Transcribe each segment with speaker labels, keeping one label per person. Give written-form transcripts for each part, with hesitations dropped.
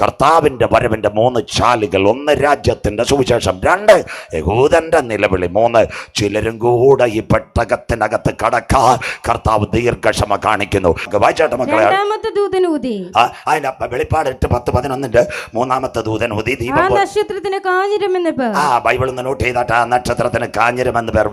Speaker 1: കർത്താവിന്റെ വരവിന്റെ 3 ചാലുകൾ. 1 രാജ്യത്തിന്റെ സുവിശേഷം, 2 യഹൂദന്റെ നിലവിളി, 3 ചിലരും കൂടെ ഈ പെട്ടകത്തിനകത്ത് കടക്കാൻ കർത്താവ് ദീർഘക്ഷമ കാണിക്കുന്നു. വായിച്ചാട്ടെ മക്കളെ. അതിന്റെ വെളിപ്പാട് 8:10-11 മൂന്നാമത്തെ ദൂതൻ ഊതി.
Speaker 2: നക്ഷത്രത്തിന് കാഞ്ഞിരം എന്ന് പേർ.
Speaker 1: ബൈബിൾ ഒന്ന് നോട്ട് ചെയ്താട്ടെ. ആ നക്ഷത്രത്തിന് കാഞ്ഞിരം എന്ന് പേർ.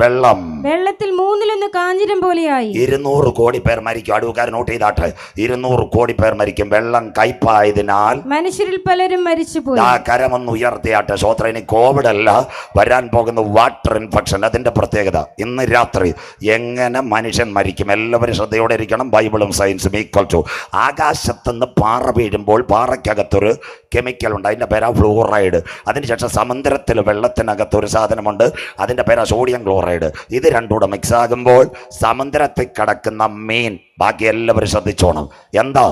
Speaker 2: വെള്ളത്തിൽ 1/3 കാഞ്ഞിരം പോലെയായി.
Speaker 1: 200 കോടി പേർ മരിക്കും. അടുക്കാർ നോട്ട് ചെയ്താട്ടെ. 200 കോടി പേർ മരിക്കും. വെള്ളം കയ്പായതിനാൽ
Speaker 2: മനുഷ്യരിൽ പലരും മരിച്ചുപോയി.
Speaker 1: ആ കരമൊന്ന് ഉയർത്തിയാട്ടെ. സ്വോത്രം. ഇനി കോവിഡ് അല്ല, വരാൻ പോകുന്ന വാട്ടർ ഇൻഫെക്ഷൻ. അതിന്റെ പ്രത്യേകത ഇന്ന് രാത്രി എങ്ങനെ മനുഷ്യൻ മരിക്കും. എല്ലാവരും ശ്രദ്ധയോടെ ഇരിക്കണം. ബൈബിളും സയൻസും ഈക്വൽ ടു. ആകാശത്തുനിന്ന് പാറ വീഴുമ്പോൾ പാറയ്ക്കകത്തൊരു കെമിക്കൽ ഉണ്ട്, അതിന്റെ പേരാ ഫ്ലൂറൈഡ്. അതിനുശേഷം സമുദ്രത്തിൽ വെള്ളത്തിനകത്തൊരു സാധനമുണ്ട്, അതിന്റെ പേരാ സോഡിയം ക്ലോറൈഡ്. ഇത് രണ്ടുകൂടെ മിക്സ് ആകുമ്പോൾ സമുദ്രത്തിൽ കിടക്കുന്ന മീൻ, ബാക്കി എല്ലാവരും ശ്രദ്ധിച്ചോണം, എന്താ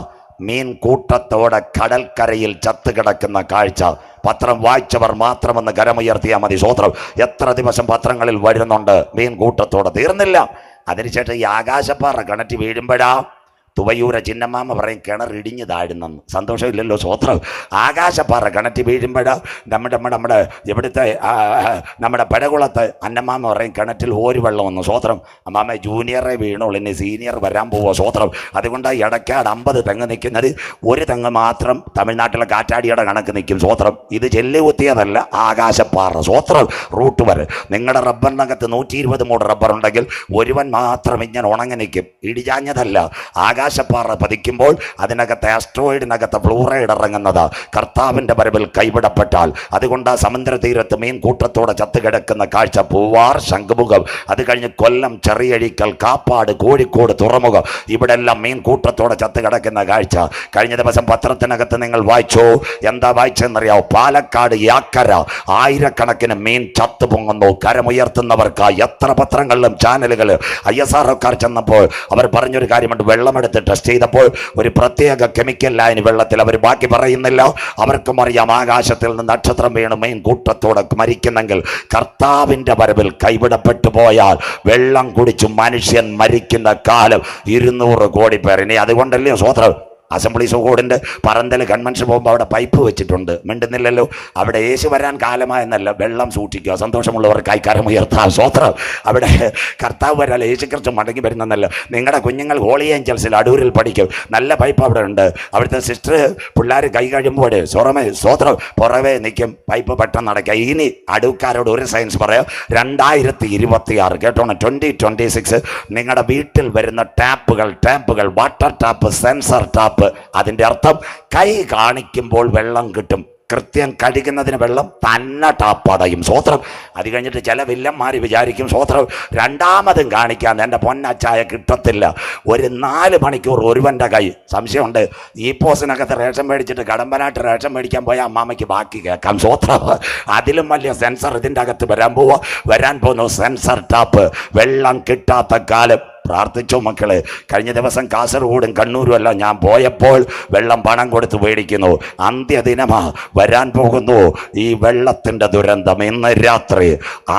Speaker 1: മീൻ കൂട്ടത്തോടെ കടൽക്കരയിൽ ചത്തുകിടക്കുന്ന കാഴ്ച പത്രം വായിച്ചവർ മാത്രമെന്ന് കരമുയർത്തിയാൽ മതി. സ്വോത്രം. എത്ര ദിവസം പത്രങ്ങളിൽ വരുന്നുണ്ട് മീൻ കൂട്ടത്തോടെ. തീർന്നില്ല. അതിനുശേഷം ഈ ആകാശപ്പാറ കിണറ്റി വീഴുമ്പോഴാ തുവയൂര ചിന്നമ്മാമ പറയും കിണർ ഇടിഞ്ഞു താഴുന്നെന്ന്. സന്തോഷമില്ലല്ലോ. സ്വോത്രം. ആകാശപ്പാറ കിണറ്റി വീഴുമ്പോഴാ നമ്മുടെ ഇവിടുത്തെ നമ്മുടെ പടകുളത്ത് അന്നമ്മാമ പറയും കിണറ്റിൽ ഒരു വെള്ളമെന്ന്. സ്വോത്രം. അമ്മാമ ജൂനിയറെ വീണുള്ളൂ, ഇനി സീനിയർ വരാൻ പോവുക. സ്വോത്രം. അതുകൊണ്ട് ഇടയ്ക്കാട് 50 തെങ്ങ് നിൽക്കുന്നത്, ഒരു തെങ്ങ് മാത്രം തമിഴ്നാട്ടിലെ കാറ്റാടിയുടെ കണക്ക് നിൽക്കും. സ്വോത്രം. ഇത് ചെല്ലി കുത്തിയതല്ല, ആകാശപ്പാറ. സ്വോത്രം. റൂട്ട് വരെ നിങ്ങളുടെ റബ്ബറിനകത്ത് 120 മൂട് റബ്ബർ ഉണ്ടെങ്കിൽ ഒരുവൻ മാത്രം ഇങ്ങനെ ഉണങ്ങി നിൽക്കും. ഇടിചാഞ്ഞതല്ല. ആകാശപ്പാറ പതിക്കുമ്പോൾ അതിനകത്ത് ആസ്ട്രോയിഡിനകത്ത് ഫ്ലൂറൈഡ് ഇറങ്ങുന്നത് കർത്താവിന്റെ വരവിൽ കൈവിടപ്പെട്ടാൽ. അതുകൊണ്ട് സമുദ്ര തീരത്ത് മീൻ കൂട്ടത്തോടെ ചത്തുകിടക്കുന്ന കാഴ്ച. പൂവാർ, ശംഖുമുഖം, അത് കഴിഞ്ഞ് കൊല്ലം, ചെറിയഴിക്കൽ, കാപ്പാട്, കോഴിക്കോട് തുറമുഖം, ഇവിടെ എല്ലാം മീൻ കൂട്ടത്തോടെ ചത്തുകിടക്കുന്ന കാഴ്ച. കഴിഞ്ഞ ദിവസം പത്രത്തിനകത്ത് നിങ്ങൾ വായിച്ചോ? എന്താ വായിച്ചെന്നറിയാവോ? പാലക്കാട് യാക്കര ആയിരക്കണക്കിന് മീൻ ചത്തു പൊങ്ങുന്നു. കരമുയർത്തുന്നവർക്ക് എത്ര പത്രങ്ങളിലും ചാനലുകൾ ISROക്കാർ ചെന്നപ്പോൾ അവർ പറഞ്ഞൊരു കാര്യമുണ്ട്. വെള്ളമെടുത്ത് ടെസ്റ്റ് ചെയ്തപ്പോൾ ഒരു പ്രത്യേക കെമിക്കൽ ലൈൻ വെള്ളത്തിൽ. അവർ ബാക്കി പറയുന്നില്ല. അവർക്കും അറിയാം ആകാശത്തിൽ നിന്ന് നക്ഷത്രം വീണ് മീൻ കൂട്ടത്തോടെ മരിക്കുന്നെങ്കിൽ കർത്താവിന്റെ വരവിൽ കൈവിടപ്പെട്ടു പോയാൽ വെള്ളം കുടിച്ചു മനുഷ്യൻ മരിക്കുന്ന കാലം 200 കോടി പേർ. ഇനി അതുകൊണ്ടല്ലേ സ്വോത്രം അസംബ്ലീസ് ഓഫ് ഗോഡിൻ്റെ പറന്തൽ കൺവെൻഷൻ പോകുമ്പോൾ അവിടെ പൈപ്പ് വെച്ചിട്ടുണ്ട്. മിണ്ടുന്നില്ലല്ലോ. അവിടെ യേശു വരാൻ കാലമായെന്നല്ല, വെള്ളം സൂക്ഷിക്കുക. സന്തോഷമുള്ളവർക്കായി കരമുയർത്താം. സ്വോത്രം. അവിടെ കർത്താവ് വരാൻ യേശുക്രിസ്തു മടങ്ങി വരുന്നല്ല. നിങ്ങളുടെ കുഞ്ഞുങ്ങൾ ഹോളി ഏഞ്ചൽസിൽ അടൂരിൽ പഠിക്കും. നല്ല പൈപ്പ് അവിടെ ഉണ്ട്. അവിടുത്തെ സിസ്റ്റർ പിള്ളേർ കൈ കഴിയുമ്പോൾ സ്വോത്രം പുറവേ നിൽക്കും. പൈപ്പ് പെട്ടെന്ന് അടയ്ക്കുക. ഇനി അടൂക്കാരോട് ഒരു സയൻസ് പറയാം. 2026 കേട്ടോണം, 2026 നിങ്ങളുടെ വീട്ടിൽ വരുന്ന ടാപ്പുകൾ വാട്ടർ ടാപ്പ്, സെൻസർ ടാപ്പ്. അതിന്റെ അർത്ഥം കൈ കാണിക്കുമ്പോൾ വെള്ളം കിട്ടും. കൃത്യം കഴുകുന്നതിന് വെള്ളം തന്നെ ടാപ്പടയും. സ്വോത്രം. അത് കഴിഞ്ഞിട്ട് ചില വില്ലന്മാർ വിചാരിക്കും സ്വോത്രം രണ്ടാമതും കാണിക്കാൻ എൻ്റെ പൊന്നച്ചായ കിട്ടത്തില്ല. ഒരു 4 മണിക്കൂർ ഒരുവൻ്റെ കൈ. സംശയമുണ്ട്. ഈ പോസിനകത്ത് റേഷൻ മേടിച്ചിട്ട് കടമ്പനാട്ട് റേഷൻ മേടിക്കാൻ പോയ അമ്മാമ്മയ്ക്ക് ബാക്കി കേൾക്കാം. സ്വോത്രം. അതിലും വലിയ സെൻസർ ഇതിൻ്റെ അകത്ത് വരാൻ പോകുന്നു. Sensor tap. വെള്ളം കിട്ടാത്ത കാലം. പ്രാർത്ഥിച്ചോ മക്കളെ? കഴിഞ്ഞ ദിവസം കാസർഗോഡും കണ്ണൂരും എല്ലാം ഞാൻ പോയപ്പോൾ വെള്ളം പണം കൊടുത്ത് മേടിക്കുന്നു. അന്ത്യദിനമാ വരാൻ പോകുന്നു ഈ വെള്ളത്തിൻ്റെ ദുരന്തം. ഇന്ന് രാത്രി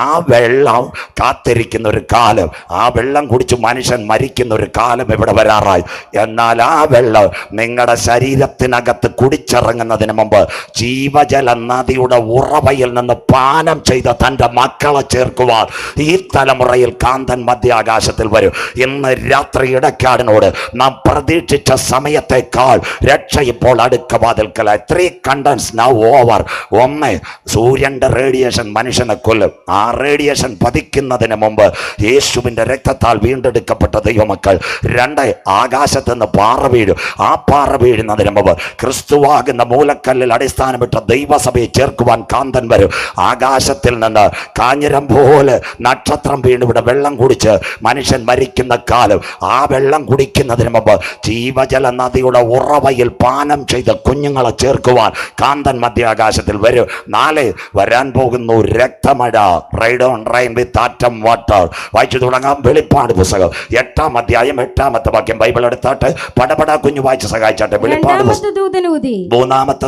Speaker 1: ആ വെള്ളം കാത്തിരിക്കുന്ന ഒരു കാലം, ആ വെള്ളം കുടിച്ച് മനുഷ്യൻ മരിക്കുന്ന ഒരു കാലം ഇവിടെ വരാറായി. എന്നാൽ ആ വെള്ളം നിങ്ങളുടെ ശരീരത്തിനകത്ത് കുടിച്ചിറങ്ങുന്നതിന് മുമ്പ് ജീവജല നദിയുടെ ഉറവയിൽ നിന്ന് പാനം ചെയ്ത തൻ്റെ മക്കളെ ചേർക്കുവാൻ ഈ തലമുറയിൽ കാന്തൻ മധ്യാകാശത്തിൽ വരും. ഇന്ന് രാത്രി ഇടക്കാടിനോട് നാം പ്രതീക്ഷിച്ച സമയത്തേക്കാൾ രക്ഷ ഇപ്പോൾ അടുക്ക വാതിൽക്കലായി. 3 കണ്ടൻസ് നൗ ഓവർ. 1, സൂര്യന്റെ റേഡിയേഷൻ മനുഷ്യനെ കൊല്ലും. ആ റേഡിയേഷൻ പതിക്കുന്നതിന് മുമ്പ് യേശുവിന്റെ രക്തത്താൽ വീണ്ടെടുക്കപ്പെട്ട ദൈവമക്കൾ. 2, ആകാശത്ത് നിന്ന് പാറ വീഴും. ആ പാറ വീഴുന്നതിന് മുമ്പ് ക്രിസ്തുവാകുന്ന മൂലക്കല്ലിൽ അടിസ്ഥാനമിട്ട ദൈവസഭയെ ചേർക്കുവാൻ കാന്തൻ വരും. ആകാശത്തിൽ നിന്ന് കാഞ്ഞിരം പോലെ നക്ഷത്രം വീണ് ഇവിടെ വെള്ളം കുടിച്ച് മനുഷ്യൻ മരിക്കുന്ന കാലം. ആ വെള്ളം കുടിക്കുന്നതിന് മുമ്പ് ജീവജല നദിയുടെ ഉറവയിൽ പാനം ചെയ്ത കുഞ്ഞുങ്ങളെ ചേർക്കുവാൻ കാന്തൻ മധ്യാകാശത്തിൽ വരും. 4, വരാൻ പോകുന്നു രക്തമഴ. Ride on rain with atom water. വായിച്ചു തുടങ്ങാം. വെളിപ്പാട് പുസ്തകം 8-ാം അധ്യായം 8-ാമത്തെ വാക്യം. ബൈബിൾ എടുത്താട്ട് പടപട കുഞ്ഞു വായിച്ച് സഹായിച്ചാട്ടെ. വെളിപ്പാട് 3-ാമത്തെ ദൂതനൂതി. 2-ാമത്തെ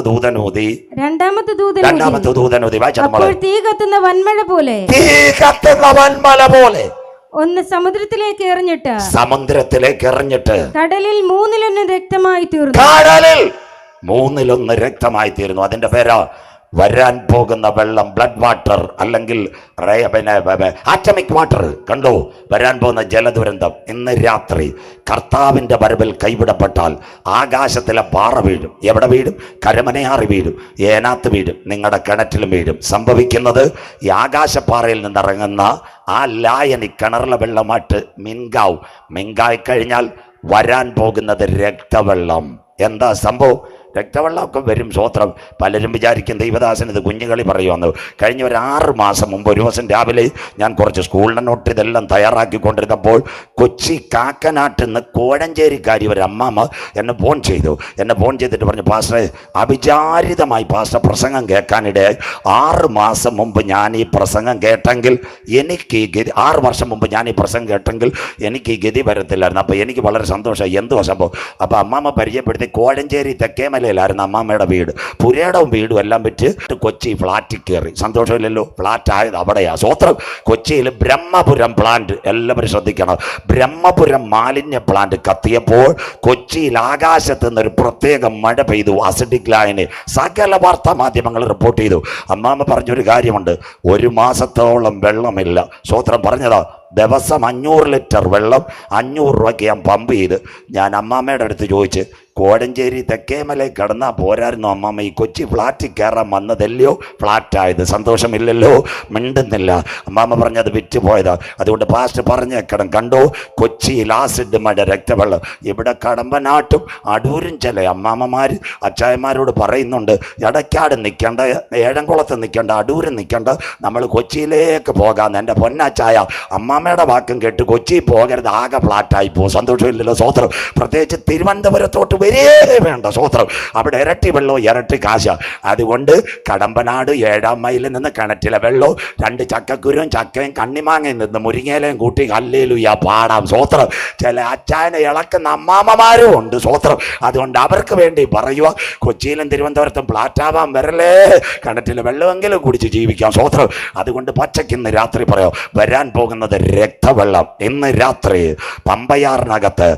Speaker 1: ദൂതനൂതി. വായിച്ചാൽ
Speaker 2: തീ കത്തുന്ന വൻമഴ പോലെ ഒന്ന് സമുദ്രത്തിലേക്ക് എറിഞ്ഞിട്ട്
Speaker 1: കടലിൽ
Speaker 2: 1/3 രക്തമായി തീർന്നു.
Speaker 1: കടലിൽ മൂന്നിലൊന്ന് രക്തമായി തീരുന്നു. അതിൻ്റെ പേരാ വരാൻ പോകുന്ന വെള്ളം, ബ്ലഡ് വാട്ടർ, അല്ലെങ്കിൽ ആറ്റമിക് വാട്ടർ. കണ്ടോ, വരാൻ പോകുന്ന ജലദുരന്തം. ഇന്ന് രാത്രി കർത്താവിൻ്റെ വരവിൽ കൈവിടപ്പെട്ടാൽ ആകാശത്തിലെ പാറ വീഴും. എവിടെ വീഴും? കരമനയാറി വീഴും, ഏനാത്ത് വീഴും, നിങ്ങളുടെ കിണറ്റിലും വീഴും. സംഭവിക്കുന്നത് ഈ ആകാശപ്പാറയിൽ നിന്നിറങ്ങുന്ന ആ ലായനി കിണറിലെ വെള്ളമായിട്ട് മിൻകാവും. മിൻകായി കഴിഞ്ഞാൽ വരാൻ പോകുന്നത് രക്തവെള്ളം. എന്താ സംഭവം? രക്തവെള്ളമൊക്കെ വരും. സ്വോത്രം. പലരും വിചാരിക്കും ദൈവദാസൻ ഇത് കുഞ്ഞുകളി പറയുമെന്ന്. കഴിഞ്ഞ ഒരു 6 മാസം മുമ്പ് ഒരു ദിവസം രാവിലെ ഞാൻ കുറച്ച് സ്കൂളിൻ്റെ നോട്ട് ഇതെല്ലാം തയ്യാറാക്കിക്കൊണ്ടിരുന്നപ്പോൾ കൊച്ചി കാക്കനാട്ടിൽ നിന്ന് കോഴഞ്ചേരിക്കാരി ഒരു അമ്മാമ്മ എന്നെ ഫോൺ ചെയ്തിട്ട് പറഞ്ഞു, പാസ്റ്ററെ, അവിചാരിതമായി പാസ്റ്റർ പ്രസംഗം കേൾക്കാനിടയായി. 6 മാസം മുമ്പ് ഞാൻ ഈ പ്രസംഗം കേട്ടെങ്കിൽ എനിക്ക് ഈ ഗതി, 6 വർഷം മുമ്പ് ഞാൻ ഈ പ്രസംഗം കേട്ടെങ്കിൽ എനിക്ക് ഈ ഗതി വരത്തില്ലായിരുന്നു. അപ്പോൾ എനിക്ക് വളരെ സന്തോഷമായി. എന്തുവാ സംഭവം? അപ്പോൾ അമ്മാമ്മ പരിചയപ്പെടുത്തി, കോഴഞ്ചേരി തെക്കേമലയിലായിരുന്നു അമ്മാമ്മയുടെ വീട്. പുരയിടവും വീടും എല്ലാം വിറ്റ് കൊച്ചി ഫ്ലാറ്റിൽ കയറി. സന്തോഷമില്ലല്ലോ, ഫ്ലാറ്റ് ആയത് അവിടെയാ. സ്വോത്രം. കൊച്ചിയിൽ ബ്രഹ്മപുരം പ്ലാന്റ്, എല്ലാവരും ശ്രദ്ധിക്കണം, ബ്രഹ്മപുരം മാലിന്യ പ്ലാന്റ് കത്തിയപ്പോൾ കൊച്ചിയിൽ ആകാശത്ത് നിന്നൊരു പ്രത്യേക മഴ പെയ്തു. അസിഡിക് ലൈന് സകല വാർത്താ മാധ്യമങ്ങൾ റിപ്പോർട്ട് ചെയ്തു. അമ്മാമ്മ പറഞ്ഞൊരു കാര്യമുണ്ട്, 1 മാസത്തോളം വെള്ളമില്ല. സ്വോത്രം. പറഞ്ഞതാ, ദിവസം 500 ലിറ്റർ വെള്ളം 500 രൂപയ്ക്ക് ഞാൻ പമ്പ് ചെയ്ത്. ഞാൻ അമ്മാമ്മയുടെ അടുത്ത് ചോദിച്ച്, കോഴഞ്ചേരി തെക്കേമലയിൽ കിടന്നാൽ പോരായിരുന്നു അമ്മാമ്മ, ഈ കൊച്ചി ഫ്ലാറ്റിൽ കയറാൻ വന്നതല്ലയോ ഫ്ലാറ്റായത്? സന്തോഷമില്ലല്ലോ, മിണ്ടുന്നില്ല. അമ്മാമ്മ പറഞ്ഞത് വിറ്റ് പോയതാ. അതുകൊണ്ട് പാസ്റ്റ് പറഞ്ഞേക്കണം, കണ്ടോ, കൊച്ചിയിൽ ആസിഡ് മഴ, രക്തവെള്ളം. ഇവിടെ കടമ്പനാട്ടും അടൂരും ചില അമ്മാമ്മമാർ അച്ചായന്മാരോട് പറയുന്നുണ്ട്, ഇടയ്ക്കാട് നിൽക്കേണ്ട, ഏഴംകുളത്ത് നിൽക്കേണ്ട, അടൂരും നിൽക്കേണ്ട, നമ്മൾ കൊച്ചിയിലേക്ക് പോകാമെന്ന്. എൻ്റെ പൊന്നാച്ചായ അമ്മാമ്മയുടെ വാക്കും കേട്ട് കൊച്ചി പോകരുത്, ആകെ ഫ്ലാറ്റായി പോകും. സന്തോഷമില്ലല്ലോ, സ്വോത്രം. പ്രത്യേകിച്ച് തിരുവനന്തപുരത്തോട്ട് വരേ വേണ്ട. സ്വോത്രം. അവിടെ ഇരട്ടി വെള്ളവും ഇരട്ടി കാശ. അതുകൊണ്ട് കടമ്പനാട് 7-ാം മൈലിൽ നിന്ന് കിണറ്റിലെ വെള്ളവും 2 ചക്കക്കുരുവും ചക്കയും കണ്ണിമാങ്ങയും നിന്ന് മുരിങ്ങയിലയും കൂട്ടി ഹല്ലേലൂയ പാടാം. സ്വോത്രം. ചില അച്ചായനെ ഇളക്കുന്ന അമ്മാമ്മമാരും ഉണ്ട്. സ്വോത്രം. അതുകൊണ്ട് അവർക്ക് വേണ്ടി പറയുക, കൊച്ചിയിലും തിരുവനന്തപുരത്തും ഫ്ലാറ്റാവാൻ വരല്ലേ, കിണറ്റിലെ വെള്ളമെങ്കിലും കുടിച്ച് ജീവിക്കാം. സ്വോത്രം. അതുകൊണ്ട് പച്ചയ്ക്ക് ഇന്ന് രാത്രി പറയാം, വരാൻ പോകുന്നത് രക്തവെള്ളം. ഇന്ന് രാത്രി പമ്പയാറിനകത്ത്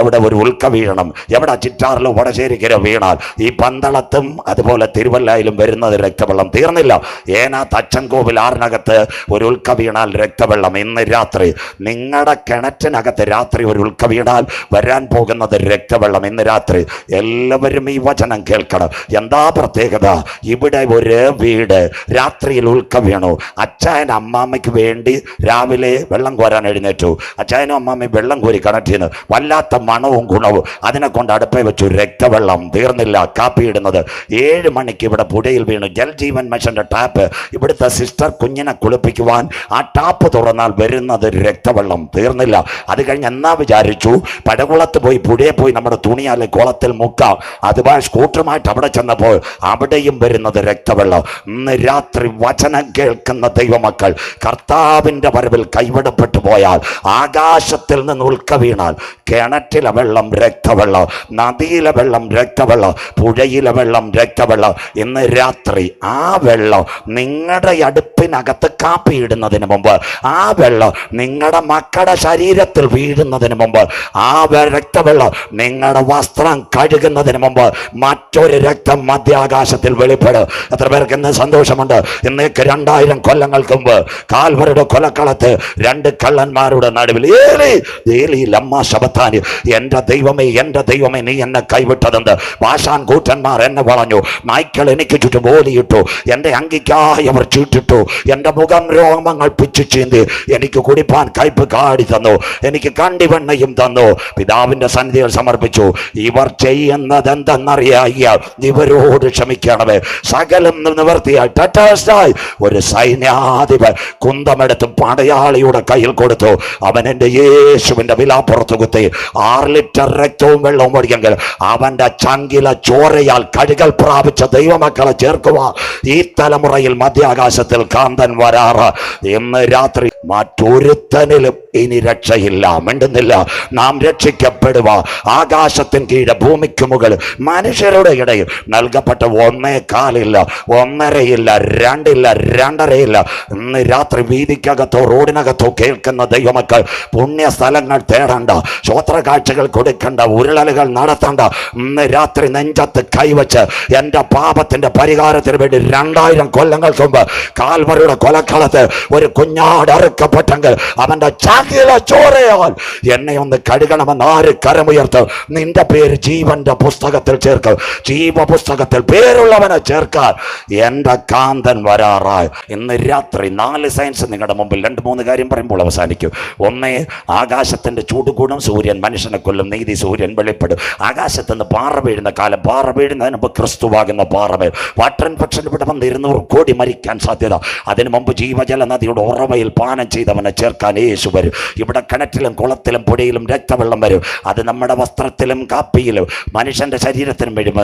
Speaker 1: എവിടെ ഒരു ഉൽക്ക വീഴണം, എവിടെ ചിറ്റാറിലോ വടശ്ശേരിക്കരോ വീണാൽ ഈ പന്തളത്തും അതുപോലെ തിരുവല്ലയിലും വരുന്നത് രക്തവെള്ളം. തീർന്നില്ല. ഏനാത്ത് അച്ചൻകോവിൽ ആറിനകത്ത് ഒരു ഉൽക്ക വീണാൽ രക്തവെള്ളം. ഇന്ന് രാത്രി നിങ്ങളുടെ കിണറ്റിനകത്ത് രാത്രി ഒരു ഉൽക്ക വീണാൽ വരാൻ പോകുന്നത് രക്തവെള്ളം. ഇന്ന് രാത്രി എല്ലാവരും ഈ വചനം കേൾക്കണം. എന്താ പ്രത്യേകത? ഇവിടെ ഒരു വീട് രാത്രിയിൽ ഉൽക്ക വീണു. അച്ചായൻ അമ്മാമ്മയ്ക്ക് വേണ്ടി രാവിലെ വെള്ളം കോരാൻ എഴുന്നേറ്റു. അച്ചായനും അമ്മാമ്മയും വെള്ളം കോരി കിണറ്റിന്ന് വല്ലാത്ത മണവും ഗുണവും. അതിനെ കൊണ്ട് അടുപ്പേ വെച്ചു. രക്തവെള്ളം. തീർന്നില്ല. കാപ്പി ഇടുന്നത് 7 മണിക്ക് ഇവിടെ പുഴയിൽ വീണു. ജൽജീവൻ മിഷന്റെ ടാപ്പ്, ഇവിടുത്തെ സിസ്റ്റർ കുഞ്ഞിനെ കുളിപ്പിക്കുവാൻ ആ ടാപ്പ് തുറന്നാൽ വരുന്നത് രക്തവെള്ളം. തീർന്നില്ല. അത് കഴിഞ്ഞ് എന്നാ വിചാരിച്ചു, പടകുളത്ത് പോയി പുഴയെ പോയി നമ്മുടെ തുണിയാലെ കുളത്തിൽ മുക്കാം. അതുപോലെ സ്കൂട്ടറുമായിട്ട് അവിടെ ചെന്നപ്പോൾ അവിടെയും വരുന്നത് രക്തവെള്ളം. ഇന്ന് രാത്രി വചനം കേൾക്കുന്ന ദൈവമക്കൾ, കർത്താവിൻ്റെ വരവിൽ കൈവിടപ്പെട്ടു പോയാൽ, ആകാശത്തിൽ നിന്ന് ഉൽക്ക വീണാൽ, കിണറ്റിലെ വെള്ളം രക്തവെള്ളം, നദിയിലെ വെള്ളം രക്തവെള്ളം, പുഴയിലെ വെള്ളം രക്തവെള്ളം. ഇന്ന് രാത്രി ആ വെള്ളം നിങ്ങളുടെ അടുപ്പിനകത്ത് കാപ്പി ഇടുന്നതിന് മുമ്പ്, ആ വെള്ളം നിങ്ങളുടെ മക്കളുടെ ശരീരത്തിൽ വീഴുന്നതിന് മുമ്പ്, ആ രക്തവെള്ളം നിങ്ങളുടെ വസ്ത്രം കഴുകുന്നതിന് മുമ്പ് മറ്റൊരു രക്തം മധ്യാകാശത്തിൽ വെളിപ്പെടും. എത്ര പേർക്ക് ഇന്ന് സന്തോഷമുണ്ട്? ഇന്നേക്ക് 2000 കൊല്ലങ്ങൾക്ക് മുമ്പ് കാൽവരുടെ കൊലക്കളത്ത് 2 കള്ളന്മാരുടെ നടുവിൽ ഏലി ലമ്മ ശബത്താനി, എൻ്റെ ദൈവമേ, എൻ്റെ ദൈവമേ, നീ എന്നെ കൈവിട്ടതെന്ത്? ഭാഷാൻ കൂറ്റന്മാർ എന്നെ വളഞ്ഞു, നായ്ക്കൾ എനിക്ക് ചുറ്റും ഓലിയിട്ടു, എൻ്റെ അങ്കിക്കായി അവർ ചീട്ടിട്ടു, എൻ്റെ മുഖം രോമങ്ങൾ പിച്ചു ചീന്തി, എനിക്ക് കുടിപ്പാൻ കയ്പ് കാടി തന്നു, എനിക്ക് കണ്ടിവെണ്ണയും തന്നു. പിതാവിൻ്റെ സന്നിധിയിൽ സമർപ്പിച്ചു. ഇവർ ചെയ്യുന്നത് എന്തെന്നറിയായ ഇവരോട് ക്ഷമിക്കണമേ. സകലം നിവർത്തിയായി ടറ്റാസ്റ്റായി ഒരു സൈന്യാധിപൻ കുന്തമെടുത്ത് പടയാളിയുടെ കയ്യിൽ കൊടുത്തു. അവൻ എൻ്റെ യേശുവിൻ്റെ വിലാപ്പുറത്ത് കുത്തി 6 ലിറ്റർ രക്തവും വെള്ളവും ഒഴിയെങ്കിൽ അവൻ്റെ ചങ്കില ചോരയാൽ കഴുകൽ പ്രാപിച്ച ദൈവമക്കളെ ചേർക്കുവാൻ ഈ തലമുറയിൽ മധ്യാകാശത്തിൽ കാന്തൻ വരാറ്. ഇന്ന് രാത്രി മറ്റൊരുത്തനിലും ഇനി രക്ഷയില്ല. മിണ്ടുന്നില്ല. നാം രക്ഷിക്കപ്പെടുക ആകാശത്തിന് കീഴെ ഭൂമിക്ക് മുകളിൽ മനുഷ്യരുടെ ഇടയിൽ നൽകപ്പെട്ട 1.25 1.5 2 2.5. ഇന്ന് രാത്രി വീതിക്കകത്തോ റോഡിനകത്തോ കേൾക്കുന്ന ദൈവമക്കൾ പുണ്യ സ്ഥലങ്ങൾ തേടണ്ട, ശ്രോത്ര കാഴ്ചകൾ കൊടുക്കണ്ട, ഉരുളലുകൾ നടത്തണ്ട. ഇന്ന് രാത്രി നെഞ്ചത്ത് കൈവച്ച് എൻ്റെ പാപത്തിന്റെ പരിഹാരത്തിന് വേണ്ടി 2000 കൊല്ലങ്ങൾക്ക് മുമ്പ് കാൽവറിയുടെ കൊലക്കളത്ത് ഒരു കുഞ്ഞാട് അറുക്കപ്പെട്ടെങ്കിൽ അവന്റെ ചകില ചോരയാൽ എന്നെ ഒന്ന് കഴുകണമെന്ന് ആര് കരമുയർത്ത് നിന്റെ പേര് ജീവന്റെ പുസ്തകത്തിൽ ചേർക്കും. ജീവപുസ്തകത്തിൽ പേരുള്ളവനെ ചേർക്കാൻ എൻ്റെ കാന്തൻ വരാറായി. ഇന്ന് രാത്രി 4 സയൻസ് നിങ്ങളുടെ മുമ്പിൽ 2-3 കാര്യം പറയുമ്പോൾ അവസാനിക്കും. ഒന്ന്, ആകാശത്തിന്റെ ചൂട് കൂടും, സൂര്യൻ മനുഷ്യനെ കൊല്ലും, നീതി സൂര്യൻ വെളിപ്പെടും. ആകാശത്ത് നിന്ന് പാറ വീഴുന്ന കാലം, പാറ വീഴുന്നതിന് മുമ്പ് ക്രിസ്തുവാകുന്ന പാറമേൽ വാട്ടർ ഇൻഫെക്ഷൻ ഇവിടെ വന്ന് 200 കോടി മരിക്കാൻ സാധ്യത. അതിനു മുമ്പ് ജീവജല നദിയുടെ ഉറവയിൽ പാനം ചെയ്തവനെ ചേർക്കാൻ യേശു വരും. ഇവിടെ കിണറ്റിലും കുളത്തിലും പുഴയിലും രക്തവെള്ളം വരും. അത് നമ്മുടെ വസ്ത്രത്തിലും കാപ്പിയിലും മനുഷ്യന്റെ ശരീരത്തിനും വരും.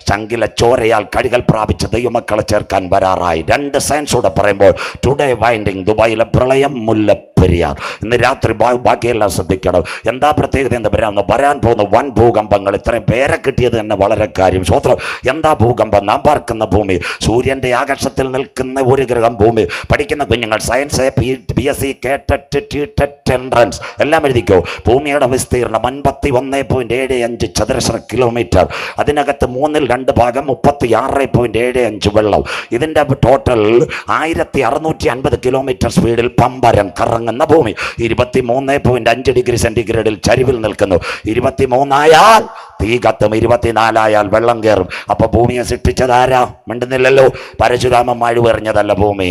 Speaker 1: ചങ്കിലെ ചോരയാൽ കഴുകൽ പ്രാപിച്ച ദൈവമക്കളെ ചേർക്കാൻ വരാറായി. 2 സയൻസോടെ പറയുമ്പോൾ ടുഡേ വൈൻഡിങ്, ദുബായിലെ പ്രളയം, മുല്ലപ്പെരിയാർ. ഇന്ന് രാത്രി ബാക്കിയെല്ലാം ശ്രദ്ധിക്കണം. എന്താ പ്രത്യേകത എന്ന് വരാൻ പോകുന്ന വൻ ഭൂകമ്പങ്ങൾ. ഇത്രയും പേരെ കിട്ടിയത് തന്നെ വളരെ കാര്യം. സ്വത്രം എന്താ ഭൂകമ്പം? നാം പാർക്കുന്ന ഭൂമി, സൂര്യന്റെ ആകാശത്തിൽ നിൽക്കുന്ന ഒരു ഗ്രഹം ഭൂമി. പഠിക്കുന്ന കുഞ്ഞുങ്ങൾ സയൻസ്, PSC, കേട്ടറ്റ്, എൻട്രൻസ് എല്ലാം എഴുതിക്കോ. ഭൂമിയുടെ വിസ്തീർണം 51.75 ചതുരശ്ര കിലോമീറ്റർ. അതിനകത്ത് 2 ഭാഗം 36.75 വെള്ളം. ഇതിന്റെ ടോട്ടൽ 1650 കിലോമീറ്റർ സ്പീഡിൽ പമ്പരം കറങ്ങുന്ന ഭൂമി. 23.5 ഡിഗ്രി സെന്റിഗ്രേഡിൽ ചരിവിൽ നിൽക്കുന്നു. 23 തീ കത്തും, 24 വെള്ളം കയറും. അപ്പൊ ഭൂമിയെ സൃഷ്ടിച്ചതാരാ? മിണ്ടുന്നില്ലല്ലോ. പരശുരാമൻ മഴുവെറിഞ്ഞതല്ല ഭൂമി,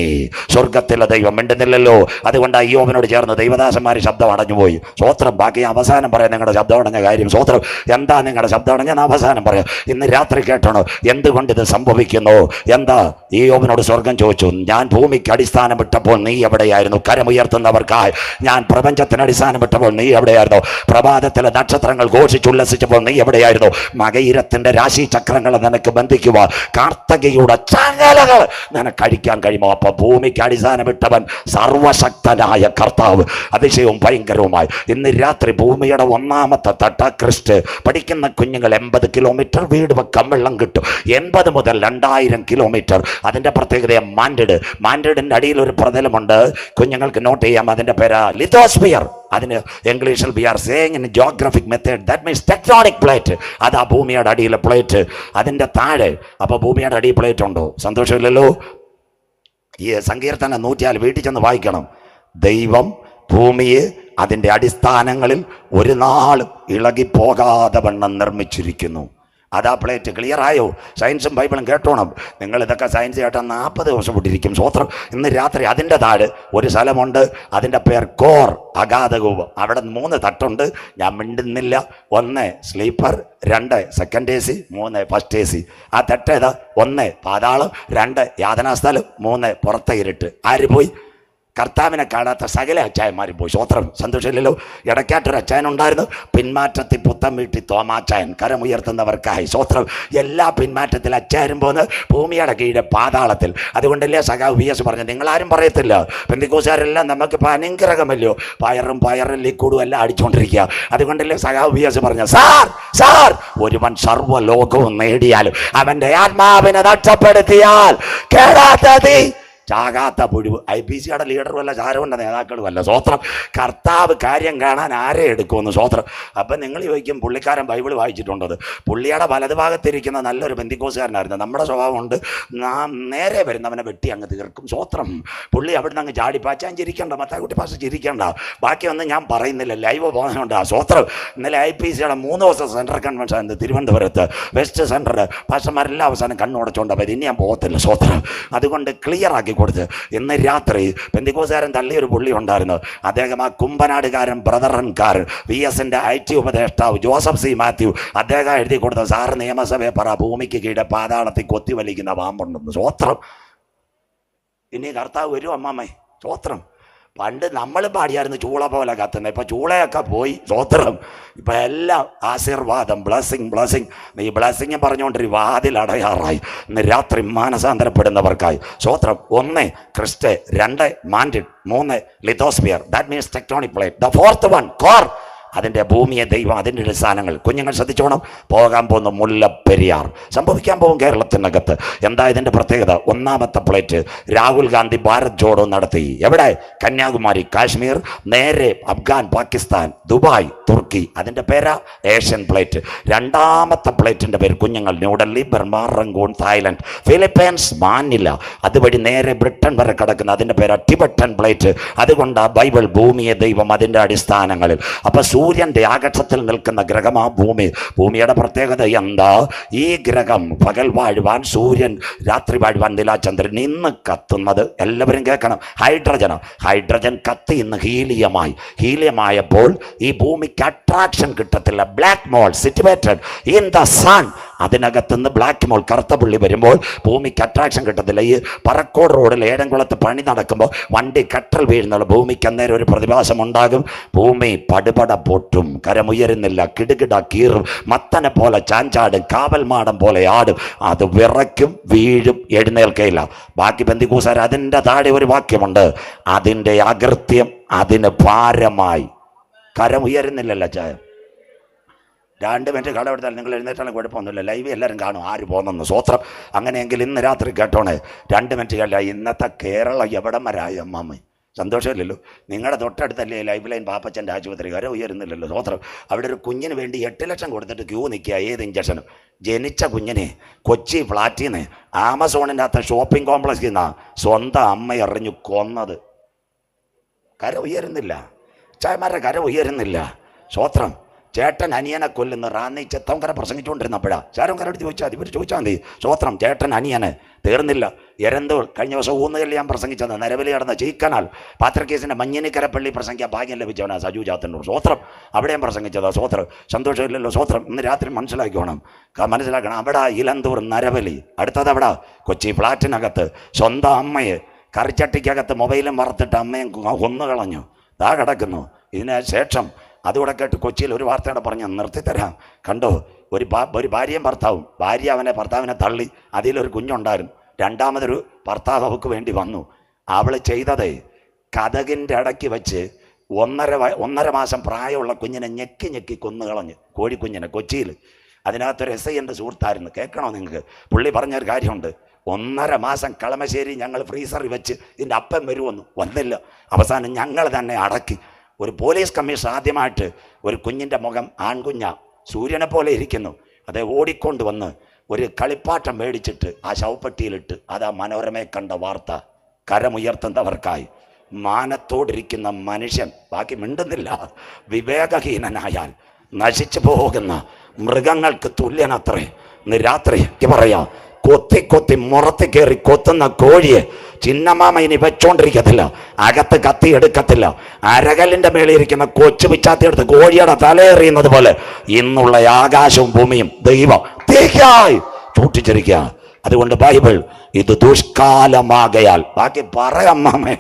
Speaker 1: സ്വർഗത്തിലെ ദൈവം. മിണ്ടുന്നില്ലല്ലോ. അതുകൊണ്ട് അയ്യോബിനോട് ചേർന്ന് ദൈവദാസന്മാർ ശബ്ദം അടഞ്ഞുപോയി. സ്വോത്രം. ബാക്കി അവസാനം പറയാം നിങ്ങളുടെ ശബ്ദം അടഞ്ഞ കാര്യം. സ്വോത്രം. എന്താ നിങ്ങളുടെ ശബ്ദം അടഞ്ഞ അവസാനം പറയാം. ഇന്ന് രാത്രി കേട്ടണോ എന്തുകൊണ്ട് ഇത് സംഭവിക്കുന്നു? എന്താ? അയ്യോബിനോട് സ്വർഗം ചോദിച്ചു, ഞാൻ ഭൂമിക്ക് അടിസ്ഥാനം വിട്ടപ്പോൾ നീ എവിടെയായിരുന്നു? കരമുയർത്തുന്നവർക്കായി ഞാൻ പ്രപഞ്ചത്തിന് അടിസ്ഥാനം വിട്ടപ്പോൾ നീ എവിടെയായിരുന്നു? പ്രഭാതത്തിലെ നക്ഷത്രങ്ങൾ ഘോഷിച്ചുല്ലസിച്ചപ്പോൾ നീ എവിടെയായിരുന്നു? മകയിരത്തിന്റെ രാശി ചക്രങ്ങൾ നിനക്ക് ബന്ധിക്കുക, കാർത്തകയുടെ ചങ്ങലകൾ നിനക്ക് അഴിക്കാൻ കഴിയുമോ? അപ്പൊ ഭൂമിക്ക് അടിസ്ഥാനമിട്ടവൻ സർവശക്തനായ കർത്താവ്, അതിശയവും ഭയങ്കരവുമായി. ഇന്ന് രാത്രി ഭൂമിയുടെ 1ാമത്തെ തട്ട ക്രിസ്റ്റ്. പഠിക്കുന്ന കുഞ്ഞുങ്ങൾ 80 കിലോമീറ്റർ വീട് വെക്കാൻ വെള്ളം കിട്ടും. 80 മുതൽ 2000 കിലോമീറ്റർ. അതിന്റെ പ്രത്യേകത മാൻഡ്രിഡിന്റെ അടിയിൽ ഒരു പ്രതലമുണ്ട്. കുഞ്ഞുങ്ങൾക്ക് നോട്ട് ചെയ്യാം. അതിന്റെ പേര് ലിത്തോസ്ഫിയർ. അതിന് ഇംഗ്ലീഷിൽ we are saying in geographic method that means tectonic plate. അതാ ഭൂമിയുടെ അടിയിലെ പ്ലേറ്റ്. അതിന്റെ താഴെ. അപ്പൊ ഭൂമിയുടെ അടിയിൽ പ്ലേറ്റ് ഉണ്ടോ? സന്തോഷമില്ലല്ലോ. ഈ സങ്കീർത്തനം 104 വീട്ടിൽ ചെന്ന് വായിക്കണം. ദൈവം ഭൂമിയെ അതിൻ്റെ അടിസ്ഥാനങ്ങളിൽ ഒരു നാളും ഇളകിപ്പോകാതെ വണ്ണം നിർമ്മിച്ചിരിക്കുന്നു. അതാ പ്ലേറ്റ്. ക്ലിയർ ആയോ? സയൻസും ബൈബിളും കേട്ടോണം. നിങ്ങൾ ഇതൊക്കെ സയൻസ് കേട്ടാൽ 40 ദിവസം വിട്ടിരിക്കും. സ്വോത്രം. ഇന്ന് രാത്രി അതിൻ്റെ താഴെ ഒരു സ്ഥലമുണ്ട്. അതിൻ്റെ പേർ കോർ, അഗാധകൂപം. അവിടെ 3 തട്ടുണ്ട്. ഞാൻ മിണ്ടുന്നില്ല. 1 sleeper, 2 second AC, 3 first AC. ആ തട്ടേതാ? 1 പാതാളം, 2 യാതനാസ്ഥലം, 3 പുറത്തെ ഇരുട്ട്. ആര് പോയി? കർത്താവിനെ കാണാത്ത സകല അച്ചായന്മാരും പോയി. സ്വോത്രം. സന്തോഷമില്ലല്ലോ. ഇടയ്ക്കായിട്ടൊരു അച്ചായനുണ്ടായിരുന്നു. പിന്മാറ്റത്തിൽ പുത്തം വീട്ടി തോമാച്ചായൻ. കരമുയർത്തുന്നവർക്കായി. സ്വോത്രം. എല്ലാ പിന്മാറ്റത്തിൽ അച്ചായനും പോകുന്നത് ഭൂമിയുടെ കീഴെ പാതാളത്തിൽ. അതുകൊണ്ടല്ലേ സഖാവ് VS പറഞ്ഞു, നിങ്ങളാരും പറയത്തില്ല, പെന്തിക്കോസുകാരെല്ലാം നമുക്ക് അനുഗ്രഹമല്ലോ, പയറും ലിക്വിഡും എല്ലാം അടിച്ചുകൊണ്ടിരിക്കുക. അതുകൊണ്ടല്ലേ സഖാവ് VS പറഞ്ഞു, സാർ ഒരുവൻ സർവ്വലോകവും നേടിയാലും അവന്റെ ആത്മാവിനെ നഷ്ടപ്പെടുത്തിയാൽ കേടാത്തത് ചാകാത്ത പുഴുവ്. IPCയുടെ ലീഡറും അല്ല, ചാരവുണ്ട നേതാക്കളും അല്ല. സ്വോത്രം. കർത്താവ് കാര്യം കാണാൻ ആരെ എടുക്കുമെന്ന്. സ്വോത്രം. അപ്പം നിങ്ങൾ ചോദിക്കും, പുള്ളിക്കാരൻ ബൈബിൾ വായിച്ചിട്ടുണ്ടത്? പുള്ളിയുടെ വലതുഭാഗത്തിരിക്കുന്ന നല്ലൊരു പെന്തിക്കോസുകാരനായിരുന്നു. നമ്മുടെ സ്വഭാവമുണ്ട്, നാം നേരെ വരുന്നവനെ വെട്ടി അങ്ങ് തീർക്കും. സ്വോത്രം. പുള്ളി അവിടെ നിന്ന് അങ്ങ് ചാടിപ്പാച്ചാൻ ചിരിക്കണ്ട, മത്തായിക്കുട്ടി പാസ് ചിരിക്കണ്ട. ബാക്കിയൊന്നും ഞാൻ പറയുന്നില്ല, ലൈവ് പോകുന്നുണ്ട്. സ്വോത്രം. ഇന്നലെ IPCയുടെ 3 ദിവസം സെൻട്രൽ കൺവെൻഷൻ ആയിരുന്നു തിരുവനന്തപുരത്ത്, വെസ്റ്റ് സെൻറ്ററിൽ. പാസ്റ്റർമാരെല്ലാം അവസാനം കണ്ണുടച്ചുകൊണ്ട് അവർ ഇനി ഞാൻ പോകത്തില്ല. സ്വോത്രം. അതുകൊണ്ട് ക്ലിയർ ആക്കി കൊടുത്ത്. ഇന്ന് രാത്രി പെന്തിക്കോസുകാരൻ തള്ളിയൊരു പുള്ളി ഉണ്ടായിരുന്നു. അദ്ദേഹം ആ കുമ്പനാടുകാരൻ ബ്രദറൻകാരൻ VSന്റെ IT ഉപദേഷ്ടാവ് ജോസഫ് C. മാത്യു. അദ്ദേഹം എഴുതി കൊടുത്ത, സാറ് നിയമസഭയെ പറ, ഭൂമിക്ക് കീഴെ പാതാളത്തിൽ കൊത്തി വലിക്കുന്ന പാമ്പുണ്ടെന്ന്. സ്വോത്രം. ഇനി കർത്താവ് വരും അമ്മമ്മേ. സ്വോത്രം. പണ്ട് നമ്മൾ പാടിയായിരുന്നു ചൂള പോലെ കത്തുന്നത്. ഇപ്പം ചൂളയൊക്കെ പോയി. സ്വോത്രം. ഇപ്പം എല്ലാം ആശീർവാദം, ബ്ലസ്സിങ്. ഈ ബ്ലസ്സിങ് പറഞ്ഞുകൊണ്ടൊരു വാതിലടയാറായി. ഇന്ന് രാത്രി മാനസാന്തരപ്പെടുന്നവർക്കായി. സ്വോത്രം. 1 Christ, 2 Madrid, 3 lithosphere. That means tectonic plate. The 4th one core, അതിൻ്റെ ഭൂമിയെ ദൈവം അതിൻ്റെ അടിസ്ഥാനങ്ങൾ. കുഞ്ഞുങ്ങൾ ശ്രദ്ധിച്ചോണം. പോകാൻ പോകുന്ന മുല്ലപ്പെരിയാർ സംഭവിക്കാൻ പോകും കേരളത്തിനകത്ത്. എന്താ ഇതിൻ്റെ പ്രത്യേകത? ഒന്നാമത്തെ പ്ലേറ്റ് രാഹുൽ ഗാന്ധി ഭാരത് ജോഡോ നടത്തി. എവിടെ? കന്യാകുമാരി, കാശ്മീർ, നേരെ അഫ്ഗാൻ, പാകിസ്ഥാൻ, ദുബായ്, തുർക്കി. അതിൻ്റെ പേരാ ഏഷ്യൻ പ്ലേറ്റ്. രണ്ടാമത്തെ പ്ലേറ്റിൻ്റെ പേര് കുഞ്ഞുങ്ങൾ New Delhi, Burma, Rangoon, Thailand, Philippines, Manila, അതുവഴി നേരെ ബ്രിട്ടൻ വരെ കിടക്കുന്ന അതിൻ്റെ പേരാ ടിബറ്റൻ പ്ലേറ്റ്. അതുകൊണ്ട് ബൈബിൾ ഭൂമിയെ ദൈവം അതിൻ്റെ അടിസ്ഥാനങ്ങളിൽ. അപ്പം സൂര്യൻ്റെ ആകാശത്തിൽ നിൽക്കുന്ന ഗ്രഹമാ ഭൂമി. ഭൂമിയുടെ പ്രത്യേകത എന്താ? ഈ ഗ്രഹം പകൽ വാഴുവാൻ, സൂര്യൻ രാത്രി വാഴുവാൻ, നിലാചന്ദ്രൻ. ഇന്ന് കത്തുന്നത് എല്ലാവരും കേൾക്കണം, ഹൈഡ്രജൻ കത്തി ഇന്ന് ഹീലിയമായപ്പോൾ ഈ ഭൂമിക്ക് അട്രാക്ഷൻ കിട്ടത്തില്ല. Black mole situated in the sun. അതിനകത്തുനിന്ന് ബ്ലാക്ക് മോൾ കറുത്ത പുള്ളി വരുമ്പോൾ ഭൂമിക്ക് അട്രാക്ഷൻ കിട്ടത്തില്ല. ഈ പറക്കോട് റോഡിൽ ഏഴംകുളത്ത് പണി നടക്കുമ്പോൾ വണ്ടി കട്ടൽ വീഴുന്നുള്ള ഭൂമിക്ക് അന്നേരം ഒരു പ്രതിഭാസം ഉണ്ടാകും. ഭൂമി പടുപട പൊട്ടും, കരമുയരുന്നില്ല, കിടുകിട കീറും, മത്തനെ പോലെ ചാഞ്ചാടും, കാവൽമാടം പോലെ ആടും. അത് വിറയ്ക്കും, വീഴും, എഴുന്നേൽക്കയില്ല. ബാക്കി പെന്തിക്കൂസാർ അതിൻ്റെ താഴെ ഒരു വാക്യമുണ്ട്, അതിൻ്റെ അകൃത്യം അതിന് ഭാരമായി. കരമുയരുന്നില്ലല്ലോ ചായ. 2 മിനിറ്റ് കടമെടുത്താൽ നിങ്ങൾ എഴുന്നേറ്റാലും കുഴപ്പമൊന്നുമില്ല. ലൈവ് എല്ലാവരും കാണും ആര് പോകുന്നു. സ്വോത്രം. അങ്ങനെയെങ്കിൽ ഇന്ന് രാത്രി കേട്ടോണേ, 2 മിനിറ്റ് കല്ല. ഇന്നത്തെ കേരള എവിടം വരായി അമ്മാമ്മ? സന്തോഷമില്ലല്ലോ. നിങ്ങളുടെ തൊട്ടടുത്തല്ലേ ലൈഫ് ലൈൻ പാപ്പച്ചൻ്റെ ആശുപത്രി. കരം ഉയരുന്നില്ലല്ലോ. സ്വോത്രം. അവിടെ ഒരു കുഞ്ഞിന് വേണ്ടി 8 ലക്ഷം കൊടുത്തിട്ട് ക്യൂ നിൽക്കുക. ഏത് ഇഞ്ചക്ഷനും? ജനിച്ച കുഞ്ഞിനെ കൊച്ചി ഫ്ലാറ്റിൽ നിന്ന് ആമസോണിൻ്റെ അകത്ത് ഷോപ്പിംഗ് കോംപ്ലക്സിൽ നിന്നാണ് സ്വന്തം അമ്മ എറിഞ്ഞു കൊന്നത്. കരം ഉയരുന്നില്ല. ചായമാരുടെ കരം ഉയരുന്നില്ല. സ്വോത്രം. ചേട്ടൻ അനിയനെ കൊല്ലുന്ന റാന്നി ചെത്തങ്കര പ്രസംഗിച്ചുകൊണ്ടിരുന്നപ്പോഴാ ചാരങ്കരടുത്ത് ചോദിച്ചാൽ ഇവർ ചോദിച്ചാൽ മതി. സ്വോത്രം. ചേട്ടൻ അനിയനെ തീർന്നില്ല. എരന്തോൾ കഴിഞ്ഞ ദിവസം ഊന്നുകല്ല് ഞാൻ പ്രസംഗിച്ചത്. നിലവിൽ കടന്ന ചീക്കനാൽ പാത്രക്കേസിൻ്റെ മഞ്ഞിനിക്കരപ്പള്ളി പ്രസംഗിക്കാൻ ഭാഗ്യം ലഭിച്ചവനാ സജു ചാത്തന്നൂർ. സ്വോത്രം. അവിടെയും പ്രസംഗിച്ചതാ. സ്വോത്രം. സന്തോഷമില്ലല്ലോ. സ്വോത്രം. ഇന്ന് രാത്രി മനസ്സിലാക്കണം. അവിടെ ഇലന്തൂർ, നരവലി. അടുത്തത് അവിടെ കൊച്ചി ഫ്ലാറ്റിനകത്ത് സ്വന്തം അമ്മയെ കറിച്ചട്ടിക്കകത്ത് മൊബൈലും വറുത്തിട്ട് അമ്മയും കൊന്നുകളഞ്ഞു. ദാ കിടക്കുന്നു. ഇതിന് ശേഷം അതുകൂടെ കേട്ട് കൊച്ചിയിൽ ഒരു വാർത്തയോടെ പറഞ്ഞ് നിർത്തിത്തരാം. കണ്ടോ, ഒരു ഭാര്യയും ഭർത്താവും. ഭാര്യ ഭർത്താവിനെ തള്ളി. അതിലൊരു കുഞ്ഞുണ്ടായിരുന്നു. രണ്ടാമതൊരു ഭർത്താവ് അവൾക്ക് വേണ്ടി വന്നു. അവൾ ചെയ്തത് കതകിൻ്റെ ഇടയ്ക്ക് വെച്ച് 1.5 മാസം പ്രായമുള്ള കുഞ്ഞിനെ ഞെക്കി കൊന്നുകളഞ്ഞ്. കോഴിക്കുഞ്ഞിനെ കൊച്ചിയിൽ. അതിനകത്തൊരു SI എൻ്റെ സുഹൃത്തായിരുന്നു. കേൾക്കണോ നിങ്ങൾക്ക്? പുള്ളി പറഞ്ഞൊരു കാര്യമുണ്ട്. 1.5 മാസം കളമശ്ശേരി ഞങ്ങൾ ഫ്രീസറിൽ വെച്ച് ഇതിൻ്റെ അപ്പം വരുമെന്നു വന്നില്ല. അവസാനം ഞങ്ങൾ തന്നെ അടക്കി. ഒരു പോലീസ് കമ്മീഷൻ ആദ്യമായിട്ട് ഒരു കുഞ്ഞിൻ്റെ മുഖം ആൺകുഞ്ഞ സൂര്യനെ പോലെ ഇരിക്കുന്നു. അതേ ഓടിക്കൊണ്ട് വന്ന് ഒരു കളിപ്പാട്ടം മേടിച്ചിട്ട് ആ ശവപ്പെട്ടിയിലിട്ട്. അതാ മനോരമയെ കണ്ട വാർത്ത. കരമുയർത്തുന്നവർക്കായി. മാനത്തോടിരിക്കുന്ന മനുഷ്യൻ ബാക്കി മിണ്ടുന്നില്ല. വിവേകഹീനനായാൽ നശിച്ചു പോകുന്ന മൃഗങ്ങൾക്ക് തുല്യനത്രേ. ഇന്ന് രാത്രി പറയാം, കൊത്തി മുറത്തി കയറി കൊത്തുന്ന കോഴിയെ ചിന്നമാമ ഇനി വെച്ചോണ്ടിരിക്കത്തില്ല. അകത്ത് കത്തി എടുക്കത്തില്ല. അരകല്ലിൻ്റെ മേളിൽ ഇരിക്കുന്ന കൊച്ചു പിച്ചാത്തി എടുത്ത് കോഴിയുടെ തലയെറിയുന്നത് പോലെ ഇന്നുള്ള ആകാശവും ഭൂമിയും ദൈവം തീക്കായി ചൂട്ടിച്ചിരിക്കുക. അതുകൊണ്ട് ബൈബിൾ ഇത് ദുഷ്കാലമാകയാൽ ബാക്കി പറയാമേ.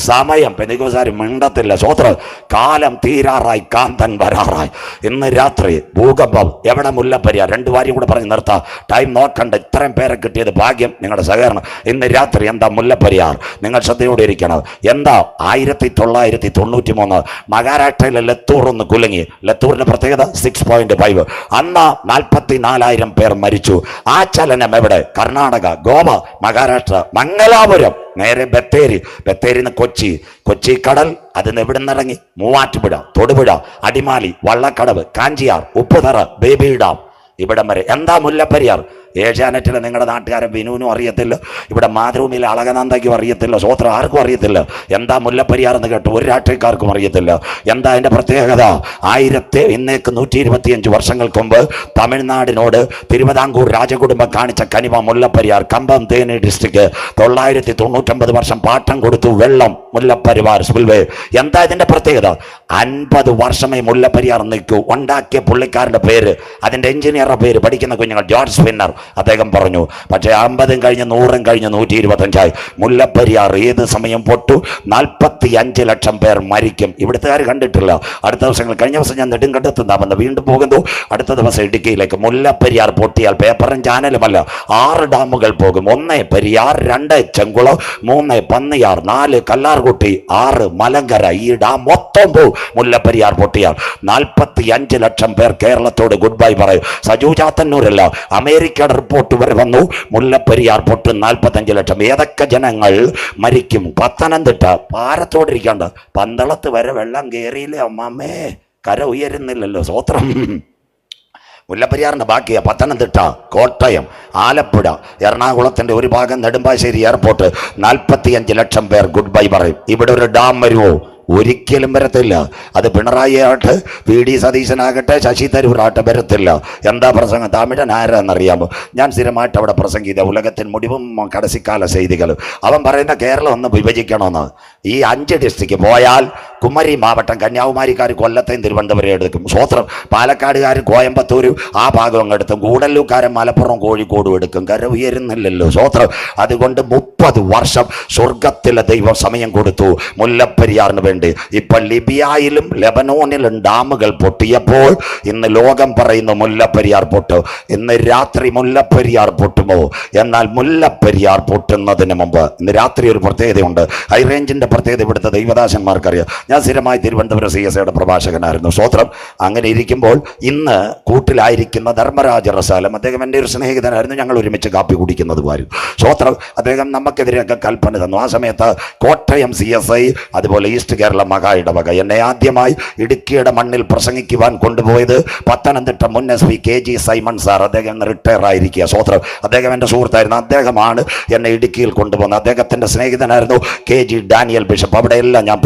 Speaker 1: സമയം പെന്തക്കോസ്തുകാർ മിണ്ടത്തില്ല. സ്വോത്ര. കാലം തീരാറായി, കാന്തൻ വരാറായി. ഇന്ന് രാത്രി ഭൂകമ്പം. എവിടെ? മുല്ലപ്പെരിയാർ. 2 കാര്യം കൂടെ പറഞ്ഞ് നിർത്താം. ടൈം നോക്കണ്ട. ഇത്രയും പേരെ കിട്ടിയത് ഭാഗ്യം. നിങ്ങളുടെ സഹകരണം. ഇന്ന് രാത്രി എന്താ മുല്ലപ്പെരിയാർ? നിങ്ങൾ ശ്രദ്ധയോടെ ഇരിക്കണം. എന്താ? 1993 മഹാരാഷ്ട്രയിലെ ലത്തൂർ ഒന്ന് കുലുങ്ങി. ലത്തൂരിന്റെ പ്രത്യേകത 6.5. അന്ന് 44,000 പേർ മരിച്ചു. ആ ചലനം എവിടെ? കർണാടക, ഗോവ, മഹാരാഷ്ട്ര, മംഗലാപുരം, നേരെ ബത്തേരിന്ന് കൊച്ചി കടൽ. അതിന് എവിടെ നിന്നിറങ്ങി? മൂവാറ്റുപുഴ, തൊടുപുഴ, അടിമാലി, വള്ളക്കടവ്, കാഞ്ചിയാർ, ഉപ്പുതറ, ബേബി ഡാം, ഇവിടം വരെ. എന്താ മുല്ലപ്പെരിയാർ? ഏഷ്യാനെറ്റിലെ നിങ്ങളുടെ നാട്ടുകാരൻ ബിനുവിനും അറിയത്തില്ല. ഇവിടെ മാതൃഭൂമിയിലെ അളകനന്ദയ്ക്കും അറിയത്തില്ല. സ്വോത്ര. ആർക്കും അറിയത്തില്ല. എന്താ മുല്ലപ്പെരിയാർ എന്ന് കേട്ടു ഒരു രാഷ്ട്രീയക്കാർക്കും അറിയത്തില്ല. എന്താ അതിൻ്റെ പ്രത്യേകത? 125 വർഷങ്ങൾക്ക് മുമ്പ് തമിഴ്നാടിനോട് തിരുവിതാംകൂർ രാജകുടുംബം കാണിച്ച കനിമ മുല്ലപ്പെരിയാർ. കമ്പം, തേനി ഡിസ്ട്രിക്ട്. 999 വർഷം പാട്ടം കൊടുത്തു വെള്ളം. മുല്ലപ്പെരിയാർ സ്പിൽവേ. എന്താ ഇതിൻ്റെ പ്രത്യേകത? 50 വർഷമേ മുല്ലപ്പെരിയാർ നിൽക്കൂ. ഉണ്ടാക്കിയ പുള്ളിക്കാരൻ്റെ പേര്, അതിൻ്റെ എഞ്ചിനീയറുടെ പേര് പഠിക്കുന്ന കുഞ്ഞുങ്ങൾ ജോർജ് സ്പിന്നർ. അദ്ദേഹം പറഞ്ഞു. പക്ഷേ 50 കഴിഞ്ഞ് 100 കഴിഞ്ഞ് 125 മുല്ലപ്പെരിയാർ ഏത് സമയം പൊട്ടു 45 ലക്ഷം പേർ മരിക്കും. ഇവിടുത്തുകാർ കണ്ടിട്ടില്ല. അടുത്ത ദിവസങ്ങൾ കഴിഞ്ഞ ദിവസം ഞാൻ നെടുങ്കണ്ടത്തുനിന്നാമെന്ന് വീണ്ടും പോകുന്നു. അടുത്ത ദിവസം ഇടുക്കിയിലേക്ക്. മുല്ലപ്പെരിയാർ പൊട്ടിയാൽ പേപ്പറും ചാനലുമല്ല 6 ഡാമുകൾ പോകും. 1 പെരിയാർ, 2 ചെങ്കുളം, 3 പന്നിയാർ, 4 കല്ലാർകുട്ടി, 6 മലങ്കര. ഈ ഡാം മൊത്തം പോകും മുല്ലപ്പെരിയാർ പൊട്ടിയാൽ. 45 ലക്ഷം പേർ കേരളത്തോട് ഗുഡ് ബൈ പറയും. സജു ചാത്തന്നൂരല്ല, അമേരിക്കയുടെ റിപ്പോർട്ട് വരെ വന്നു. മുല്ലപ്പെരിയാർ പൊട്ടും 45 ലക്ഷം. ഏതൊക്കെ ജനങ്ങൾ മരിക്കും? പത്തനംതിട്ട പാരത്തോടിരിക്കാണ്ട് പന്തളത്ത് വരെ വെള്ളം കയറിയില്ലേ അമ്മാമ്മേ, കര ഉയരുന്നില്ലല്ലോ. സ്വോത്രം. മുല്ലപ്പെരിയാറിൻ്റെ ബാക്കിയാ പത്തനംതിട്ട, കോട്ടയം, ആലപ്പുഴ, എറണാകുളത്തിൻ്റെ ഒരു ഭാഗം നെടുമ്പാശ്ശേരി എയർപോർട്ട്. 45 ലക്ഷം പേർ ഗുഡ് ബൈ പറയും. ഇവിടെ ഒരു ഡാം വരുമോ? ഒരിക്കലും വരത്തില്ല. അത് പിണറായി ആകട്ടെ, VD സതീശനാകട്ടെ, ശശി തരൂരാകട്ടെ, വരത്തില്ല. എന്താ പ്രസംഗം? തമിഴൻ ആരാന്നറിയാമോ? ഞാൻ സ്ഥിരമായിട്ട് അവിടെ പ്രസംഗിച്ച ഉലകത്തിൻ മുടിവും കടസിക്കാല ചെയ്തികളും. അവൻ പറയുന്ന കേരളം ഒന്ന് വിഭജിക്കണമെന്ന്. ഈ 5 ഡിസ്ട്രിക്റ്റ് പോയാൽ കുമരി മാവട്ടം, കന്യാകുമാരിക്കാർ കൊല്ലത്തെയും തിരുവനന്തപുരം എടുക്കും. സ്വോത്രം. പാലക്കാടുകാർ കോയമ്പത്തൂർ ആ ഭാഗം അങ്ങ് എടുത്തും. കൂടല്ലൂക്കാരൻ മലപ്പുറം കോഴിക്കോടും എടുക്കും. കര ഉയരുന്നില്ലല്ലോ. സ്വോത്രം. അതുകൊണ്ട് 30 വർഷം സ്വർഗത്തിലെ ദൈവം സമയം കൊടുത്തു മുല്ലപ്പെരിയാറിന് വേണ്ടി. ഇപ്പൊ ലിബിയയിലും ലെബനോനിലും ഡാമുകൾ പൊട്ടിയപ്പോൾ ഇന്ന് ലോകം പറയുന്നു മുല്ലപ്പെരിയാർ പൊട്ടു. ഇന്ന് രാത്രി മുല്ലപ്പെരിയാർ പൊട്ടുമോ? എന്നാൽ മുല്ലപ്പെരിയാർ പൊട്ടുന്നതിന് മുമ്പ് ഇന്ന് രാത്രി ഒരു പ്രത്യേകതയുണ്ട്. ഹൈറേഞ്ചിന്റെ പ്രത്യേകത ഇവിടുത്തെ ദൈവദാസന്മാർക്കറിയാം. ഞാൻ സ്ഥിരമായി തിരുവനന്തപുരം CSIയുടെ പ്രഭാഷകനായിരുന്നു. സ്വോത്രം. അങ്ങനെ ഇരിക്കുമ്പോൾ ഇന്ന് കൂട്ടിലായിരിക്കുന്ന ധർമ്മരാജ റസാലം, അദ്ദേഹം എൻ്റെ ഒരു സ്നേഹിതനായിരുന്നു. ഞങ്ങൾ ഒരുമിച്ച് കാപ്പി കുടിക്കുന്നതുമായിരുന്നു. സ്വോത്രം. അദ്ദേഹം നമുക്കെതിരെയൊക്കെ കൽപ്പന തന്നു. ആ സമയത്ത് കോട്ടയം CSI, അതുപോലെ ഈസ്റ്റ് കേരള മഹാ ഇടവക എന്നെ ആദ്യമായി ഇടുക്കിയുടെ മണ്ണിൽ പ്രസംഗിക്കുവാൻ കൊണ്ടുപോയത് പത്തനംതിട്ട മുൻ SP KG സൈമൺ സാർ. അദ്ദേഹം റിട്ടയർ ആയിരിക്കുക. സ്വോത്രം. അദ്ദേഹം എൻ്റെ സുഹൃത്തായിരുന്നു. അദ്ദേഹമാണ് എന്നെ ഇടുക്കിയിൽ കൊണ്ടുപോകുന്നത്. അദ്ദേഹത്തിൻ്റെ സ്നേഹിതനായിരുന്നു KG ഡാനിയൽ ബിഷപ്പ്. അവിടെയെല്ലാം ഞാൻ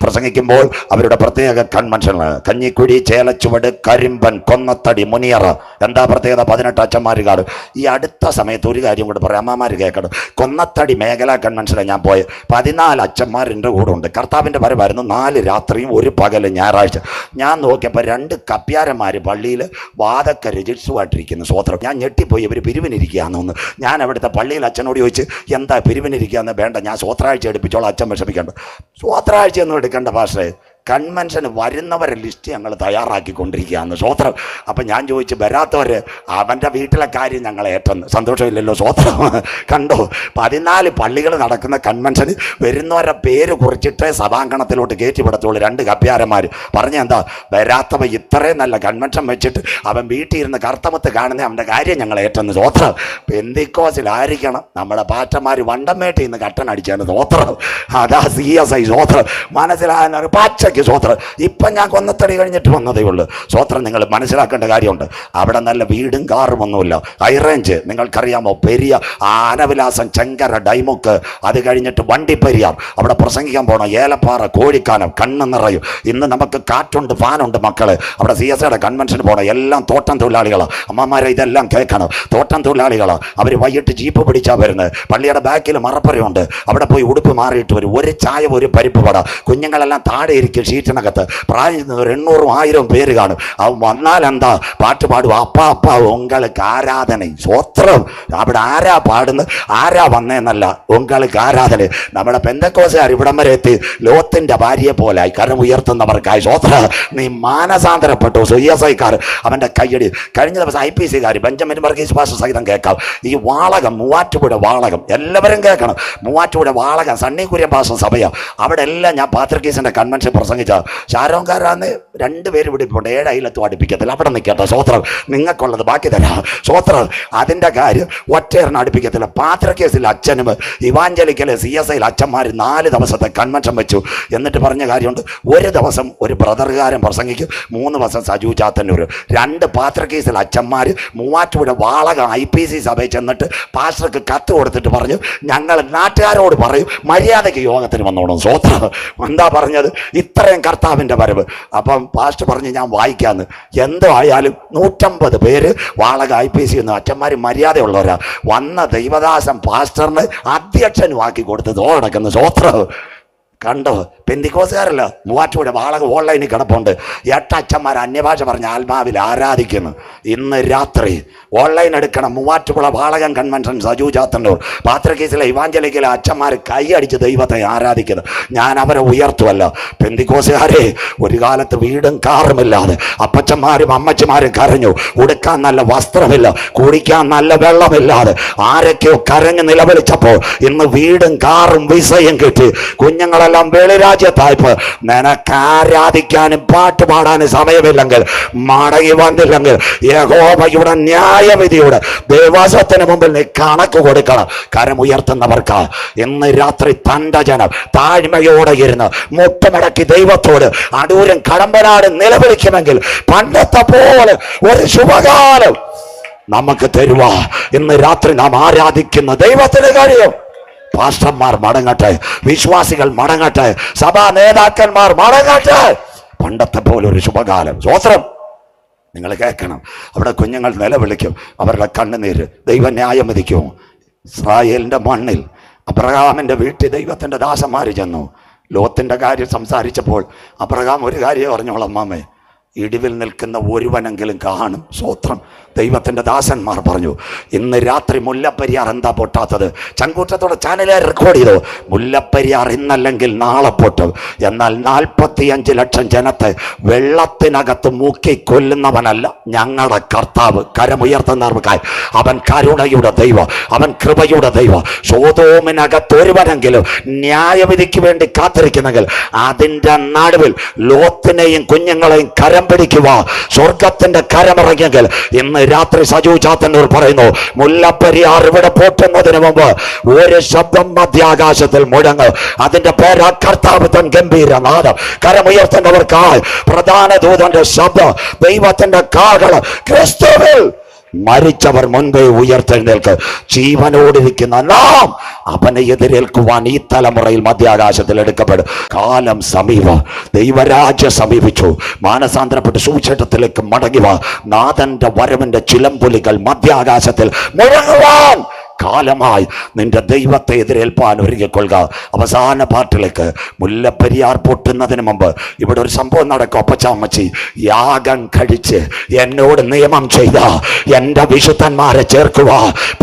Speaker 1: പ്രസംഗിക്കുമ്പോൾ അവരുടെ പ്രത്യേക കൺവെൻഷൻ കഞ്ഞിക്കുഴി, ചേലച്ചുവട്, കരിമ്പൻ, കൊന്നത്തടി, മുനിയറ. എന്താ പ്രത്യേകത? 18 അച്ഛന്മാർ കാണും. ഈ അടുത്ത സമയത്ത് ഒരു കാര്യം കൂടെ പറയാം, അമ്മമാർ കേൾക്കണം. കൊന്നത്തടി മേഖലാ കൺവെൻഷനിൽ ഞാൻ പോയത് 14 അച്ഛന്മാരിൻ്റെ കൂടെ ഉണ്ട്. കർത്താവിൻ്റെ വരവായിരുന്നു. 4 രാത്രിയും 1 പകലും ഞായറാഴ്ച. ഞാൻ നോക്കിയപ്പോൾ 2 കപ്പ്യാരന്മാർ പള്ളിയിൽ വാദക്ക രജിസ്റ്ററുമായിട്ടിരിക്കുന്നു. സ്വോത്രം. ഞാൻ ഞെട്ടിപ്പോയി. ഇവർ പിരിവിനിരിക്കുകയാണെന്ന്. ഞാൻ അവിടുത്തെ പള്ളിയിൽ അച്ഛനോട് ചോദിച്ച് എന്താ പിരിവിനിരിക്കുകയെന്ന്? വേണ്ട, ഞാൻ സ്വോത്രാഴ്ച എടുപ്പിച്ചോളാം, അച്ഛൻ വിഷമിക്കേണ്ട. സ്വോത്രാഴ്ചയൊന്നും എടുക്കേണ്ട ഭാഷേ, കൺവെൻഷന് വരുന്നവരെ ലിസ്റ്റ് ഞങ്ങൾ തയ്യാറാക്കിക്കൊണ്ടിരിക്കുകയാണ്. സ്വോത്രം. അപ്പം ഞാൻ ചോദിച്ചു, വരാത്തവർ അവൻ്റെ വീട്ടിലെ കാര്യം ഞങ്ങൾ ഏറ്റെന്ന്. സന്തോഷമില്ലല്ലോ? സ്വോത്രം. കണ്ടോ? 14 പള്ളികൾ നടക്കുന്ന കൺവെൻഷന് വരുന്നവരുടെ പേര് കുറിച്ചിട്ട് സഭാങ്കണത്തിലോട്ട് കയറ്റിവിടത്തുള്ളൂ. 2 കപ്പ്യാരന്മാർ പറഞ്ഞ എന്താ? വരാത്തവ ഇത്രയും നല്ല കൺവെൻഷൻ വെച്ചിട്ട് അവൻ വീട്ടിൽ ഇരുന്ന് കർത്തമത്ത് കാണുന്ന അവൻ്റെ കാര്യം ഞങ്ങൾ ഏറ്റെന്ന്. സ്വോത്രം. പെന്തിക്കോസിലായിരിക്കണം നമ്മുടെ പാറ്റന്മാർ വണ്ടമേട്ടിൽ നിന്ന് കട്ടൻ അടിച്ചാണ്. സ്വോത്രം. അതാ CSI. സ്വോത്രം. മനസ്സിലായ പാച്ച സ്വോത്രം. ഇപ്പം ഞാൻ കൊന്നത്തടി കഴിഞ്ഞിട്ട് വന്നതേ ഉള്ളൂ. സ്വോത്രം. നിങ്ങൾ മനസ്സിലാക്കേണ്ട കാര്യമുണ്ട്. അവിടെ നല്ല വീടും കാറും ഒന്നുമില്ല. ഹൈറേഞ്ച് നിങ്ങൾക്കറിയാമോ? പെരിയ ആനവിലാസം, ചെങ്കര, ഡൈമുക്ക്, അത് കഴിഞ്ഞിട്ട് വണ്ടിപ്പെരിയാർ. അവിടെ പ്രസംഗിക്കാൻ പോകണം. ഏലപ്പാറ, കോഴിക്കാനം, കണ്ണ് നിറയും. ഇന്ന് നമുക്ക് കാറ്റുണ്ട്, ഫാനുണ്ട് മക്കള്. അവിടെ CSIയുടെ കൺവെൻഷന് പോകണം. എല്ലാം തോട്ടം തൊഴിലാളികളാണ്. അമ്മമാരെ ഇതെല്ലാം കേൾക്കണം. തോട്ടം തൊഴിലാളികളാണ്. അവർ വൈകിട്ട് ജീപ്പ് പിടിച്ചാൽ വരുന്നത്. പള്ളിയുടെ ബാക്കിൽ മറപ്പുറയുണ്ട്. അവിടെ പോയി ഉടുപ്പ് മാറിയിട്ട് വരും. ഒരു ചായ, ഒരു പരിപ്പ് വട. കുഞ്ഞുങ്ങളെല്ലാം താഴെ ഇരിക്കും ഷീറ്റിനകത്ത്. പ്രായം 800 1000 പേര് കാണും. അവൻ വന്നാൽ എന്താ പാട്ട് പാടും? അപ്പാ അപ്പാ ഉങ്ങൾക്ക് ആരാധന. സ്വോത്രം. അവിടെ ആരാ പാടുന്നത്? ആരാ വന്നേന്നല്ല, ഉങ്ങൾക്ക് ആരാധന. നമ്മുടെ പെന്തക്കോസുകാർ ഇവിടം വരെ എത്തി ലോത്തിന്റെ ഭാര്യയെ പോലായി കരം ഉയർത്തുന്നവർക്കായി. സ്വോത്രം. നീ മാനസാന്തരപ്പെട്ടു. CSIക്കാർ അവൻ്റെ കയ്യടി. കഴിഞ്ഞ ദിവസം IPCക്കാർ ബെഞ്ചമിൻ വർഗീസ് പാസ്റ്റർ സഹിതം കേൾക്കാം. ഈ വാളകം, മൂവാറ്റുപുഴ വാളകം, എല്ലാവരും കേൾക്കണം. മൂവാറ്റുപുഴ വാളകം സണ്ണി കുര്യൻ പാസ്റ്റർ സഭയ. അവിടെ എല്ലാം ഞാൻ പാത്രികീസിന്റെ കൺവെൻഷൻ പ്രസംഗിച്ച ഷാരോങ്കാരാന്ന് 2 പേര് പിടിപ്പുണ്ട്. 7 അയലത്തും അടുപ്പിക്കത്തില്ല. അവിടെ നിൽക്കട്ടെ. സ്വോത്രം. നിങ്ങൾക്കുള്ളത് ബാക്കി തരാം. സ്വോത്രം. അതിൻ്റെ കാര്യം ഒറ്റയെണ്ണം അടുപ്പിക്കത്തില്ല. പാത്രികീസിൽ അച്ഛനും ഇവാഞ്ചലിക്കല് CSIയിൽ അച്ഛന്മാർ 4 ദിവസത്തെ കൺവെൻഷൻ വെച്ചു. എന്നിട്ട് പറഞ്ഞ കാര്യമുണ്ട്. ഒരു ദിവസം ഒരു ബ്രദറുകാരൻ പ്രസംഗിക്കും. 3 ദിവസം സജു ചാത്തന്നൂർ. 2 പാത്രികീസിൽ അച്ഛന്മാർ മൂവാറ്റുപുഴ വാളകം IPC സഭയിൽ ചെന്നിട്ട് പാസ്റ്റർക്ക് കത്ത് കൊടുത്തിട്ട് പറഞ്ഞു, ഞങ്ങൾ നാട്ടുകാരോട് പറയും മര്യാദയ്ക്ക് യോഗത്തിന് വന്നോണം. സ്വോത്രം. എന്താ പറഞ്ഞത്? ഇത്രയും കർത്താവിൻ്റെ വരവ്. അപ്പം പാസ്റ്റർ പറഞ്ഞ് ഞാൻ വായിക്കാന്ന്. എന്തോ ആയാലും 150 പേര് വാളക IPC എന്ന് അച്ഛന്മാർ മര്യാദയുള്ളവരാ. വന്ന ദൈവദാസൻ പാസ്റ്ററിന് അധ്യക്ഷനുമാക്കി കൊടുത്തത് നടക്കുന്നു. സ്വോത്രം. കണ്ടോ? പെന്തിക്കോസുകാരല്ല, മൂവാറ്റുപുഴ വാളക ഓൺലൈനിൽ കിടപ്പുണ്ട്. 8 അച്ഛന്മാർ അന്യഭാഷ പറഞ്ഞ ആത്മാവിൽ ആരാധിക്കുന്നു. ഇന്ന് രാത്രി ഓൺലൈൻ എടുക്കണം. മൂവാറ്റുപുഴ വാളകം കൺവെൻഷൻ സജു ചാത്തന്നൂർ പാത്രക്കേസിലെ ഇവാഞ്ചലിക്കലെ അച്ഛന്മാർ കൈയടിച്ച് ദൈവത്തെ ആരാധിക്കുന്നു. ഞാൻ അവരെ ഉയർത്തുമല്ല. പെന്തിക്കോസുകാരെ, ഒരു കാലത്ത് വീടും കാറുമില്ലാതെ അപ്പച്ചന്മാരും അമ്മച്ചിമാരും കരഞ്ഞു. ഉടുക്കാൻ നല്ല വസ്ത്രമില്ല, കുടിക്കാൻ നല്ല വെള്ളമില്ലാതെ ആരൊക്കെയോ കരഞ്ഞ് നിലവിളിച്ചപ്പോൾ ഇന്ന് വീടും കാറും വിസയും കിട്ടി. കുഞ്ഞുങ്ങളെല്ലാം വെളിരാജ്യത്തായപ്പോൾ നിനക്ക് ആരാധിക്കാനും പാട്ട് പാടാനും സമയമില്ലെങ്കിൽ, മടങ്ങി വന്നില്ലെങ്കിൽ യഹോവയുടെ ന്യായവിധിയുടെ ദേവാസത്തിന് മുമ്പിൽ നീ കണക്ക് കൊടുക്കണം. കരമുയർത്തുന്നവർക്ക് ഇന്ന് രാത്രി തന്റെ ജനം താഴ്മയോടെ ഇരുന്ന് മുട്ടുമടക്കി ദൈവത്തോട് അടൂരും കടമ്പനാട് നിലവിളിക്കുമെങ്കിൽ പണ്ടത്തെ പോലെ ഒരു ശുഭകാലം നമുക്ക് തരുവാ. ഇന്ന് രാത്രി നാം ആരാധിക്കുന്ന ദൈവത്തിന് കഴിയും. പാസ്റ്റർമാർ മടങ്ങട്ടെ, വിശ്വാസികൾ മടങ്ങട്ടെ, സഭാ നേതാക്കന്മാർ മടങ്ങട്ടെ. പണ്ടത്തെ പോലെ ഒരു ശുഭകാലം. സ്വോത്രം. നിങ്ങൾ കേൾക്കണം. അവിടെ കുഞ്ഞുങ്ങൾ നിലവിളിക്കും, അവരുടെ കണ്ണുനീര് ദൈവം ന്യായം വിധിക്കും. ഇസ്രായേലിന്റെ മണ്ണിൽ അബ്രഹാമിന്റെ വീട്ടിൽ ദൈവത്തിന്റെ ദാസന്മാർ ചെന്നു. ലോത്തിന്റെ കാര്യം സംസാരിച്ചപ്പോൾ അബ്രഹാം ഒരു കാര്യം പറഞ്ഞോളാം, അമ്മാമേ, ഇടിവിൽ നിൽക്കുന്ന ഒരുവനെങ്കിലും കാണും. സ്വോത്രം. ദൈവത്തിൻ്റെ ദാസന്മാർ പറഞ്ഞു, ഇന്ന് രാത്രി മുല്ലപ്പെരിയാർ എന്താ പൊട്ടാത്തത്? ചങ്കൂറ്റത്തോടെ ചാനലിൽ റെക്കോർഡ് ചെയ്തു. മുല്ലപ്പെരിയാർ ഇന്നല്ലെങ്കിൽ നാളെ പൊട്ടും. എന്നാൽ 45 ലക്ഷം ജനത്തെ വെള്ളത്തിനകത്ത് മുക്കി കൊല്ലുന്നവനല്ല ഞങ്ങളുടെ കർത്താവ്. കരമുയർത്തുന്നവർക്കായി അവൻ കരുണയുടെ ദൈവം, അവൻ കൃപയുടെ ദൈവം. സോദോമിനകത്ത് ഒരുവനെങ്കിലും ന്യായവിധിക്ക് വേണ്ടി കാത്തിരിക്കുന്നെങ്കിൽ അതിൻ്റെ നടുവിൽ ലോത്തിനെയും കുഞ്ഞുങ്ങളെയും കരം പിടിക്കുക. സ്വർഗത്തിന്റെ കരമിറങ്ങിയെങ്കിൽ ഇന്ന് രാത്രി സജു ചാത്തന്നൂർ പറയുന്നു, മുല്ലപ്പെരിയാർ ഇവിടെ പൊട്ടുന്നതിന് മുമ്പ് ഒരു ശബ്ദം മധ്യാകാശത്തിൽ മുഴങ്ങ്. അതിന്റെ പേരാ കർത്താവ് തൻ ഗംഭീരനാദം. കരമുയർത്തുന്നവർക്കായി പ്രധാന ദൂതന്റെ ശബ്ദം, ദൈവത്തിന്റെ കാഹളം. ക്രിസ്തുവിൽ മരിച്ചവർ മുൻപേ ഉയർത്തെഴുന്നേൽക്ക്. ജീവനോടിരിക്കുന്ന നാം അവനെ എതിരേൽക്കുവാൻ ഈ തലമുറയിൽ മധ്യാകാശത്തിൽ എടുക്കപ്പെടും. കാലം സമീപം, ദൈവരാജ്യം സമീപിച്ചു. മാനസാന്തരപ്പെട്ട് സുവിശേഷത്തിലേക്ക് മടങ്ങിവ. നാഥന്റെ വരവിന്റെ ചിലമ്പുലികൾ മധ്യാകാശത്തിൽ മുഴങ്ങുവാൻ കാലമായി. നിന്റെ ദൈവത്തെ എതിരേൽപ്പാൻ ഒരുങ്ങിക്കൊള്ളുക. അവസാന പാട്ടിലേക്ക്. മുല്ലപ്പെരിയാർ പൊട്ടുന്നതിന് മുമ്പ് ഇവിടെ ഒരു സംഭവം നടക്കും. അപ്പച്ചമ്മച്ചി യാഗം കഴിച്ച് എന്നോട് നിയമം ചെയ്ത എൻ്റെ വിശുദ്ധന്മാരെ ചേർക്കുക.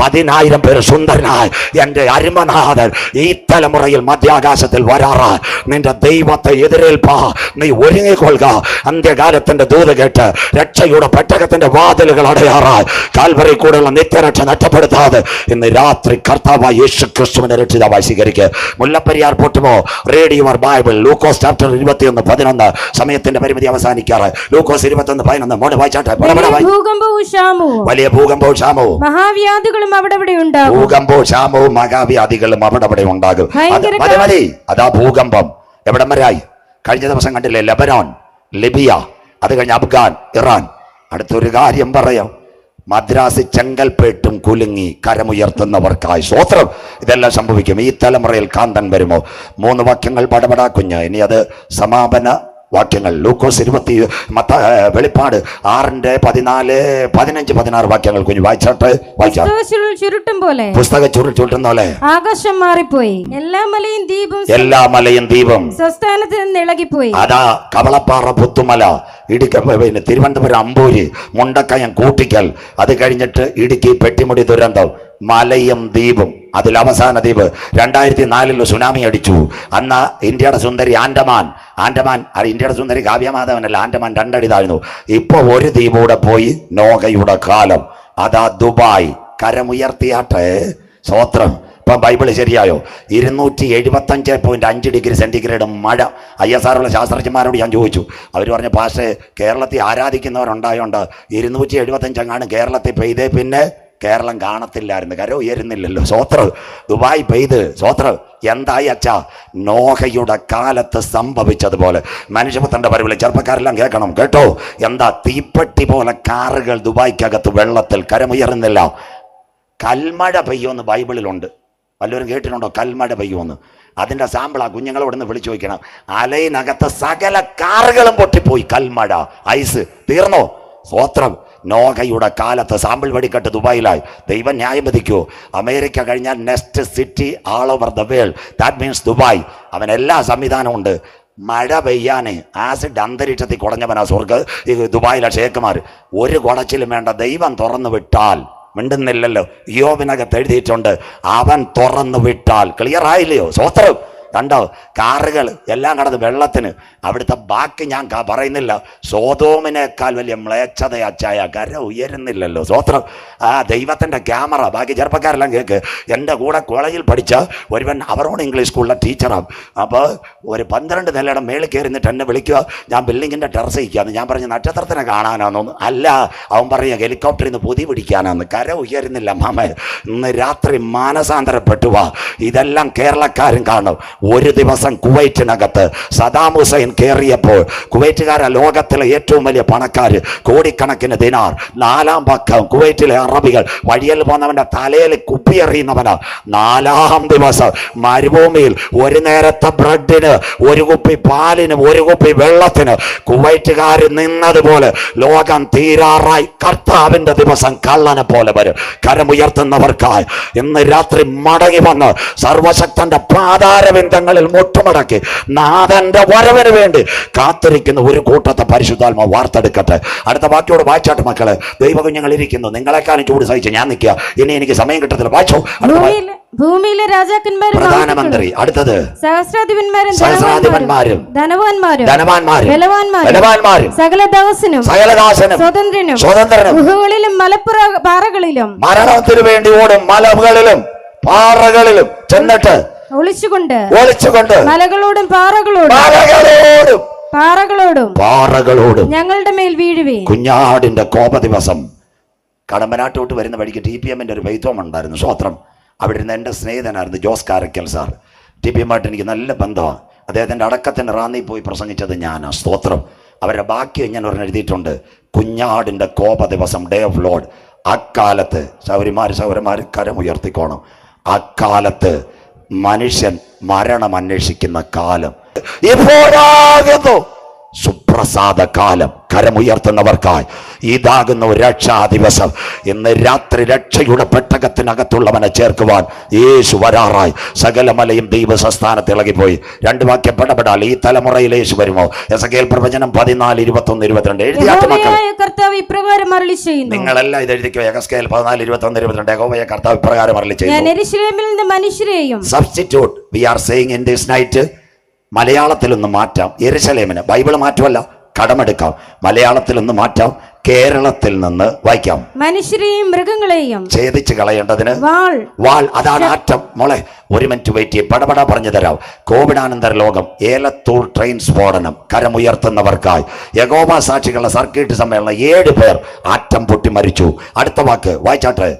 Speaker 1: 10,000 പേര് സുന്ദരനായി എൻ്റെ അരുമനാഥൻ ഈ തലമുറയിൽ മധ്യാകാശത്തിൽ വരാറാ. നിന്റെ ദൈവത്തെ എതിരേൽപ്പാ നീ ഒരുങ്ങിക്കൊള്ളുക. അന്ത്യകാലത്തിന്റെ ദൂത് കേട്ട് രക്ഷയുടെ പെട്ടകത്തിന്റെ വാതിലുകൾ അടയാറായി. കാൽവറി കൂടെയുള്ള നിത്യരക്ഷ നഷ്ടപ്പെടുത്താതെ ഇന്ന് രാത്രി കർത്താവായ യേശു ക്രിസ്തുവിനെ രക്ഷിതാവായി സ്വീകരിക്കുക. മുല്ലപ്പെരിയാർ പൊട്ടുമോ? Read your Bible. ലൂക്കോസ് ചാപ്റ്റർ 21:11. സമയത്തിന്റെ പരിമിതി അവസാനിക്കാറ്. ലൂക്കോസ് 21:11. മോനെ വായിച്ചാട്ടെ. വലിയ ഭൂകമ്പവും ക്ഷാമവും
Speaker 2: മഹാവ്യാധികളും അവിടെ ഉണ്ടാകും.
Speaker 1: ഭൂകമ്പവും ക്ഷാമവും മഹാവ്യാധികളും അവിടെ ഉണ്ടാകും. മതി. അതാ ഭൂകമ്പം. എവിടം വരായി? കഴിഞ്ഞ ദിവസം കണ്ടില്ലേ? ലെബനോൻ, ലിബിയ, അത് കഴിഞ്ഞ് അഫ്ഗാൻ, ഇറാൻ. അടുത്തൊരു കാര്യം പറയാം. മദ്രാസ് ചെങ്കൽപ്പേട്ടും കുലുങ്ങി. കരമുയർത്തുന്നവർക്കായി സ്വോത്രം. ഇതെല്ലാം സംഭവിക്കും. ഈ തലമുറയിൽ കാന്തൻ വരുമോ? 3 വാക്യങ്ങൾ പടപടാ കുഞ്ഞ്. ഇനി അത് സമാപന വാക്യങ്ങൾ. ലൂക്കോസ് 20, വെളിപ്പാട് 6:14-15-16 വാക്യങ്ങൾ കുഞ്ഞു വായിച്ചാട്ടെ. വായിച്ചാ.
Speaker 2: ചുരുട്ടും പോലെ
Speaker 1: പുസ്തക ചുരുട്ടുന്ന പോലെ
Speaker 2: ആകാശം മാറിപ്പോയി. എല്ലാ മലയും ദ്വീപും സ്വസ്ഥാനത്ത് നിന്ന് ഇളകിപ്പോയി.
Speaker 1: അതാ കവളപ്പാറ, പുത്തുമല, തിരുവനന്തപുരം അമ്പൂരി, മുണ്ടക്കയം, കൂട്ടിക്കൽ, അത് കഴിഞ്ഞിട്ട് ഇടുക്കി പെട്ടിമുടി ദുരന്തം, മലയും ദ്വീപും. അതിൽ അവസാന ദ്വീപ് 2004 സുനാമി അടിച്ചു. അന്ന് ഇന്ത്യയുടെ സുന്ദരി ആൻഡമാൻ ഇന്ത്യയുടെ സുന്ദരി കാവ്യമാധവനല്ല, ആൻഡമാൻ 2 അടി താഴ്ന്നു. ഇപ്പൊ ഒരു ദ്വീപൂടെ പോയി. നോഗയുടെ കാലം. അതാ ദുബായ്. കരമുയർത്തിയാട്ടെ. സ്വോത്രം. ഇപ്പം ബൈബിള് ശരിയായോ? 275.5 ഡിഗ്രി സെന്റിഗ്രേഡ് മഴ. ISR ശാസ്ത്രജ്ഞന്മാരോട് ഞാൻ ചോദിച്ചു. അവർ പറഞ്ഞ പാഷേ, കേരളത്തിൽ ആരാധിക്കുന്നവരുണ്ടായോണ്ട് 275 കേരളത്തിൽ പെയ്തേ പിന്നെ കേരളം കാണത്തില്ലായിരുന്നു. കര ഉയരുന്നില്ലല്ലോ. സ്വോത്രം. ദുബായ് പെയ്ത്. സ്വോത്രം. എന്തായി അച്ഛാ? നോഹയുടെ കാലത്ത് സംഭവിച്ചതുപോലെ മനുഷ്യപുത്രന്റെ വരവിൽ. ചെറുപ്പക്കാരെല്ലാം കേൾക്കണം കേട്ടോ. എന്താ? തീപ്പെട്ടി പോലെ കാറുകൾ ദുബായ്ക്കകത്ത് വെള്ളത്തിൽ. കരമുയറുന്നില്ല. കൽമഴ പെയ്യുമെന്ന് ബൈബിളിലുണ്ട്. വല്ലവരും കേട്ടിട്ടുണ്ടോ? കൽമഴ പെയ്യുമെന്ന്. അതിൻ്റെ സാമ്പിളാ. കുഞ്ഞുങ്ങളോട് നിന്ന് വിളിച്ചു ചോദിക്കണം. അലയിനകത്ത് സകല കാറുകളും പൊട്ടിപ്പോയി. കൽമഴ, ഐസ് തീർന്നോ? സ്വോത്രം. നോഹയുടെ കാലത്ത് സാമ്പിൾ വെടിക്കെട്ട് ദുബായിലായി. ദൈവം ന്യായം വിധിക്കൂ. അമേരിക്ക കഴിഞ്ഞാൽ next city all over the world, that means Dubai. അവൻ എല്ലാ സംവിധാനമുണ്ട്. മഴ പെയ്യാന് ആസിഡ് അന്തരീക്ഷത്തിൽ കുടഞ്ഞവനാ ഈ ദുബായിലെ ഷേഖുമാർ. ഒരു കുടച്ചിലും വേണ്ട, ദൈവം തുറന്നു വിട്ടാൽ. മിണ്ടുന്നില്ലല്ലോ. യോബിനകത്ത് എഴുതിയിട്ടുണ്ട്, അവൻ തുറന്നു വിട്ടാൽ. ക്ലിയർ ആയില്ലയോ? സ്വോത്രം. കണ്ടോ? കാറുകൾ എല്ലാം കടന്ന് വെള്ളത്തിന്. അവിടുത്തെ ബാക്കി ഞാൻ പറയുന്നില്ല. സോതോമിനേക്കാൾ വലിയ മ്ലേച്ഛതയാച്ചായ കര ഉയരുന്നില്ലല്ലോ. സ്വോത്രം. ദൈവത്തിൻ്റെ ക്യാമറ. ബാക്കി ചെറുപ്പക്കാരെല്ലാം കേൾക്ക്. എൻ്റെ കൂടെ കോളേജിൽ പഠിച്ച ഒരുവൻ അവരോട് ഇംഗ്ലീഷ് സ്കൂളിലെ ടീച്ചറാണ്. അപ്പോൾ ഒരു 12 നിലയുടെ മേളിൽ കയറിന്നിട്ട് എന്നെ വിളിക്കുക, ഞാൻ ബിൽഡിങ്ങിൻ്റെ ടെറസ് ഇരിക്കുകയാണ്. ഞാൻ പറഞ്ഞു നക്ഷത്രത്തിനെ കാണാനാണെന്ന്. അല്ല, അവൻ പറയുക ഹെലികോപ്റ്ററിൽ നിന്ന് പൊതി പിടിക്കാനാന്ന്. കര ഉയരുന്നില്ല മാമ. ഇന്ന് രാത്രി മാനസാന്തരപ്പെട്ടു വാ. ഇതെല്ലാം കേരളക്കാരും കാണും. ഒരു ദിവസം കുവൈറ്റിനകത്ത് സദാം ഹുസൈൻ കയറിയപ്പോൾ, കുവൈറ്റുകാര ലോകത്തിലെ ഏറ്റവും വലിയ പണക്കാർ, കോടിക്കണക്കിന് ദിനാർ. 4ാം പക്കം കുവൈറ്റിലെ അറബികൾ വഴിയിൽ പോന്നവന്റെ തലയിൽ കുപ്പിയെറിയുന്നവനാ. 4ാം ദിവസം മരുഭൂമിയിൽ ഒരു നേരത്തെ ബ്രെഡിന്, ഒരു കുപ്പി പാലിന്, ഒരു കുപ്പി വെള്ളത്തിന് കുവൈറ്റുകാർ നിന്നതുപോലെ ലോകം തീരാറായി. കർത്താവിന്റെ ദിവസം കള്ളനെ പോലെ വരും. കരമുയർത്തുന്നവർക്കായി ഇന്ന് രാത്രി മടങ്ങി വന്ന് സർവശക്തന്റെ പാതാരവിന്ദങ്ങളിൽ മുട്ടുമടക്കി നാഥന്റെ വരവിന് വേണ്ടി കാത്തിരിക്കുന്ന ഒരു കൂട്ടത്തെ പരിശുദ്ധാത്മാ വാർത്തെടുക്കട്ടെ. അടുത്ത വാക്യോട് വായിച്ചാട്ട് മക്കളെ. ദൈവകുഞ്ഞുങ്ങൾ ഇരിക്കുന്നു, നിങ്ങളെക്കാളും ചൂട് സഹിച്ച് ഞാൻ നിൽക്കുക. ഇനി എനിക്ക് സമയം കിട്ടത്തില്ല. വായിച്ചോ.
Speaker 2: ഭൂമിയിലെ രാജാക്കന്മാരും
Speaker 1: പ്രധാനമന്ത്രി, അടുത്തത്
Speaker 2: സഹസ്രാധിപന്മാരും
Speaker 1: ധനവാന്മാരും
Speaker 2: ബലവാന്മാരും സകലദാസനും സ്വതന്ത്രനും ഗുഹകളിലും പാറകളിലും
Speaker 1: മരണത്തിനു വേണ്ടി ഓടും മലകളിലും പാറകളിലും ചെന്നിട്ട് ഒളിച്ചുകൊണ്ട്
Speaker 2: മലകളോടും പാറകളോടും ഞങ്ങളുടെ മേൽ വീഴുവേ.
Speaker 1: കുഞ്ഞാടിന്റെ കോപ ദിവസം. കടമ്പനാട്ടോട്ട് വരുന്ന വഴിക്ക് TPM ഒരു വൈദ്യം ഉണ്ടായിരുന്നു. സ്വോത്രം. അവിടെ ഇരുന്ന് എൻ്റെ സ്നേഹിതനായിരുന്നു ജോസ് കാരക്കൽ സാർ. TPM ആയിട്ട് എനിക്ക് നല്ല ബന്ധമാണ്. അദ്ദേഹത്തിൻ്റെ അടക്കത്തിൻ്റെ റാന്നി പോയി പ്രസംഗിച്ചത് ഞാനാണ്. സ്തോത്രം. അവരുടെ ബാക്കി ഞാൻ ഒരെണ്ണം എഴുതിയിട്ടുണ്ട്. കുഞ്ഞാടിൻ്റെ കോപ ദിവസം, ഡേ ഓഫ് ലോഡ്. അക്കാലത്ത് സൗരന്മാർ കരമുയർത്തിക്കോണം. അക്കാലത്ത് മനുഷ്യൻ മരണം അന്വേഷിക്കുന്ന കാലം ഇപ്പോഴാകുന്നു. സുപ്രസാദ കാലം. കരമുയർത്തുന്നവർക്കായി ഇതാകുന്ന ഒരു രക്ഷാ ദിവസം. ഇന്ന് രാത്രി രക്ഷയുടെ പെട്ടകത്തിനകത്തുള്ളവനെ ചേർക്കുവാൻ യേശു വരാറായി. സകലമലയും ദൈവസ്ഥാനത്ത് ഇളകിപ്പോയി. 2 വാക്യം പെടപെടാൽ. ഈ തലമുറയിൽ യേശു വരുമോ? എസെക്കിയേൽ പ്രവചനം 14, 21, 22 എഴുതിയാട്ട് മക്കൾ. നിങ്ങളെല്ലാം ഇത് എഴുതിക്കോ. എസെക്കിയേൽ 14, 21, 22. യഹോവയായ കർത്താവ് ഇപ്രകാരം അരുളിച്ചെയ്യുന്നു. Substitute we are saying in this night. മലയാളത്തിലൊന്ന് മാറ്റാം. യെരുശലേമിന് ബൈബിൾ മാറ്റുമല്ല, കടമെടുക്കാം. മലയാളത്തിലൊന്ന് മാറ്റാം. കേരളത്തിൽ നിന്ന് വായിക്കാം.
Speaker 2: മനുഷ്യരെയും മൃഗങ്ങളെയും
Speaker 1: ഛേദിച്ച് കളയേണ്ടതിന് വാൾ. അതാണ് ആറ്റം. മോളെ ഒരു മിനിറ്റ് വെയിറ്റ് ചെയ്യും. പടപട പറഞ്ഞു തരാം. കോവിഡാനന്തര ലോകം. ഏലത്തൂർ ട്രെയിൻ സ്ഫോടനം. കരമുയർത്തുന്നവർക്കായി യഹോവ സാക്ഷികളുടെ സർക്കിട്ട് സമ്മേളനം 7 പേർ ആറ്റം പൊട്ടി മരിച്ചു. അടുത്ത വാക്ക് വായിച്ചാട്ടെ.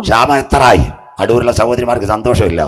Speaker 1: ക്ഷാമം എത്രയായി? അടൂരിലെ സഹോദരിമാർക്ക് സന്തോഷമില്ല.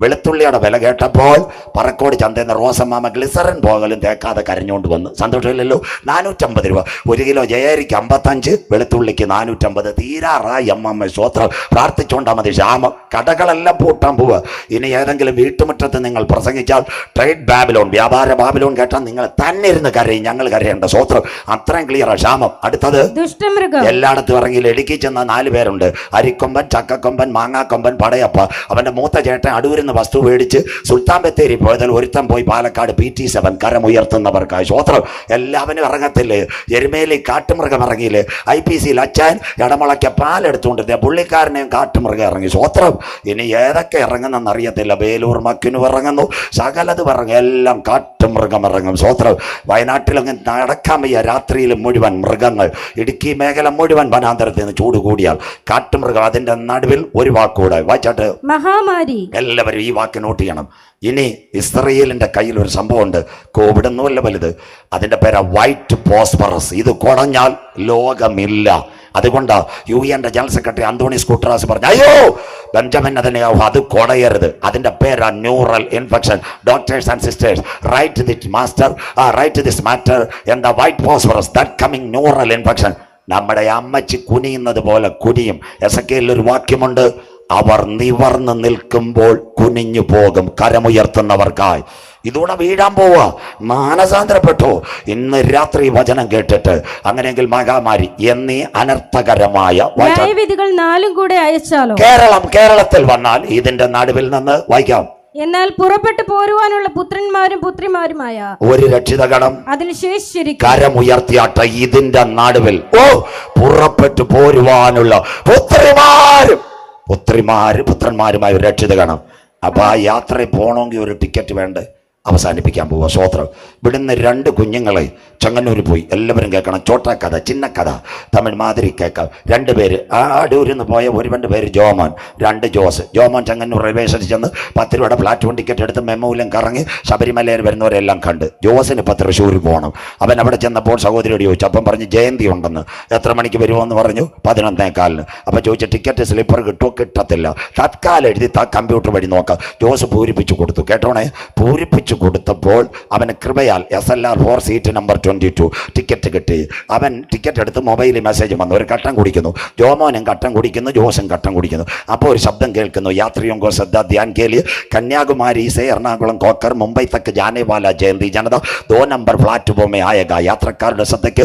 Speaker 1: വെളുത്തുള്ളിയുടെ വില കേട്ടപ്പോൾ പറക്കോട് ചന്തയിൽ റോസമ്മാമ ഗ്ലിസറിൻ പോകലും തേക്കാതെ കരഞ്ഞുകൊണ്ട് വന്ന്. സന്തോഷമില്ലല്ലോ. 450 രൂപ. 1 കിലോ ജയരിക്ക് 55, വെളുത്തുള്ളിക്ക് 450. തീരാറായി അമ്മമ്മ. സ്വോത്രം. പ്രാർത്ഥിച്ചുകൊണ്ടാൽ മതി. ക്ഷാമം. കടകളെല്ലാം പൂട്ടാൻ പോവുക. ഇനി ഏതെങ്കിലും വീട്ടുമുറ്റത്ത് നിങ്ങൾ പ്രസംഗിച്ചാൽ ട്രേഡ് ബാബിലോൺ, വ്യാപാര ബാബിലോൺ കേട്ടാൽ നിങ്ങൾ തന്നെ ഇരുന്ന് കരയും. ഞങ്ങൾ കരയേണ്ട. സ്വോത്രം. അത്രയും ക്ലിയറാ. ക്ഷാമം. അടുത്തത് ദുഷ്ടമൃഗം. എല്ലായിടത്തും ഇറങ്ങി ഇടുക്കി ചെന്ന 4 പേരുണ്ട്. അരിക്കൊമ്പൻ, ചക്കക്കൊമ്പൻ, മാങ്ങാക്കൊമ്പൻ, പടയപ്പ. അവന്റെ മൂത്ത ചേട്ടൻ അടൂരിൽ വസ്തു മേടിച്ച് സുൽത്താൻ ബത്തേരി പോയതിൽ ഒരുത്തം പോയി പാലക്കാട് PT7. കരമുയർത്തുന്നവർക്കായി. സ്വോത്രം. എല്ലാവരും ഇറങ്ങത്തില്ലേ? എരുമേലി കാട്ടുമൃഗം ഇറങ്ങിയില്ലേ? IPCയിൽ അച്ചാൻ ഇടമുളയ്ക്ക പാലെടുത്തുകൊണ്ടിരുന്ന പുള്ളിക്കാരനെയും കാട്ടുമൃഗം ഇറങ്ങി. സ്വോത്രം. ഇനി ഏതൊക്കെ ഇറങ്ങുന്നെന്ന് അറിയത്തില്ല. വേലൂർ മക്കിനും ഇറങ്ങുന്നു. സകലത് ഇറങ്ങും. എല്ലാം കാട്ടുമൃഗം ഇറങ്ങും. സ്വോത്രം. വയനാട്ടിലൊന്നും നടക്കാൻ വയ്യ. രാത്രിയിൽ മുഴുവൻ മൃഗങ്ങൾ. ഇടുക്കി മേഖല മുഴുവൻ വനാന്തരത്തിൽ നിന്ന് ചൂട് കൂടിയാൽ കാട്ടുമൃഗം. അതിന്റെ നടുവിൽ ഒരു വാക്കൂടെ വായിച്ചാട്ട്.
Speaker 2: മഹാമാരി.
Speaker 1: എല്ലാവരും ഈ വാക്ക് നോട്ട് ചെയ്യണം. ഇനി ഇസ്രയേലിന്റെ കയ്യിൽ ഒരു സംഭവമുണ്ട്. കോവിഡ് ഒന്നുമല്ല വലുത്. അതിന്റെ പേരാ വൈറ്റ് ഫോസ്ഫറസ്. ഇത് കുടഞ്ഞാൽ ലോകമില്ല. അതുകൊണ്ട് UN general secretary Antonio Guterres പറഞ്ഞു, അയ്യോ ബെഞ്ചമിൻ നെതന്യാഹു അത് കുടയരുത്. അതിന്റെ പേരാ neural infection. Doctors and sisters right this matter in the white phosphorus that coming neural infection. നമ്മുടെ അമ്മച്ചി കുനിയുന്നത് പോലെ കുനിയും. എസെക്കിയേലിൽ ഒരു വാക്യമുണ്ട്, അവർ നിവർന്ന് നിൽക്കുമ്പോൾ കുനിഞ്ഞു പോകും. കരമുയർത്തുന്നവർക്കായി ഇതൂടെ വീഴാൻ പോവാ. മാനസാന്തരപ്പെട്ടോ ഇന്ന് രാത്രി വചനം കേട്ടിട്ട്. അങ്ങനെയെങ്കിൽ മഹാമാരി എന്നീ അനർത്ഥകരമായ
Speaker 2: ന്യായവിധികൾ 4 കൂടെ അയച്ചാലോ?
Speaker 1: കേരളത്തിൽ വന്നാൽ ഇതിന്റെ നടുവിൽ നിന്ന് വായിക്കാം.
Speaker 2: എന്നാൽ പുറപ്പെട്ടു പോരുവാനുള്ള പുത്രന്മാരും പുത്രിമാരുമായ
Speaker 1: ഒരു രക്ഷിതഗണം
Speaker 2: അതിൽ ശേഷിച്ചിരിക്കും.
Speaker 1: കരമുയർത്തിയാട്ട ഇതിന്റെ നടുവിൽ പുറപ്പെട്ടു പോരുവാനുള്ള പുത്രന്മാരുമായ ഒരു രക്ഷിതഗണം. അപ്പൊ ആ യാത്രയിൽ പോകണമെങ്കിൽ ഒരു ടിക്കറ്റ് വേണ്ടേ? അവസാനിപ്പിക്കാൻ പോവുക. സ്വോത്രം. ഇവിടുന്ന് 2 കുഞ്ഞുങ്ങളെ ചെങ്ങന്നൂർ പോയി. എല്ലാവരും കേൾക്കണം. ചോട്ടാക്കഥ, ചിന്നക്കഥ, തമിഴ് മാതിരി കേൾക്കാം. 2 പേര് അടൂരിൽ നിന്ന് പോയ ഒരുവൻ്റെ പേര് ജോമോൻ, 2 ജോസ്. ജോമോൻ ചെങ്ങന്നൂർ റെയിൽവേ സ്റ്റേഷനിൽ ചെന്ന് 10 രൂപയുടെ പ്ലാറ്റ്ഫോം ടിക്കറ്റ് എടുത്ത് മെമ്മൂലം കറങ്ങി ശബരിമലയിൽ വരുന്നവരെല്ലാം കണ്ട്. ജോസിന് ഇപ്പോൾ തൃശ്ശൂർ പോകണം. അവൻ അവിടെ ചെന്നപ്പോൾ സഹോദരിയോട് ചോദിച്ചു. അപ്പം പറഞ്ഞ് ജയന്തി ഉണ്ടെന്ന്. എത്ര മണിക്ക് വരുമോയെന്ന് പറഞ്ഞു. 11:15. അപ്പം ചോദിച്ച ടിക്കറ്റ് സ്ലിപ്പർ കിട്ടുമോ? കിട്ടത്തില്ല. തത്കാലം എഴുതി കമ്പ്യൂട്ടർ വഴി നോക്കാം. ജോസ് പൂരിപ്പിച്ചു കൊടുത്തു. കേട്ടോണേ, പൂരിപ്പിച്ചു കൊടുത്തപ്പോൾ അവന് കൃപയാൽ SLR 4 സീറ്റ് നമ്പർ 22 ടിക്കറ്റ് കിട്ടി. അവൻ ടിക്കറ്റ് എടുത്ത് മൊബൈലിൽ മെസ്സേജ് വന്നു. ഒരു കട്ടൻ കുടിക്കുന്നു. ജോമോനും കട്ടൻ കുടിക്കുന്നു, ജോസും കട്ടൻ കുടിക്കുന്നു. അപ്പോൾ ഒരു ശബ്ദം കേൾക്കുന്നു. യാത്രിयों को श्रद्धा ध्यान के लिए कन्याकुमारी से एर्नाकुलम होकर मुंबई तक जाने वाला जयंती जनता 2 नंबर प्लाറ്റ്ഫോം में आएगा. യാത്രക്കാരുടെ ശ്രദ്ധയ്ക്ക്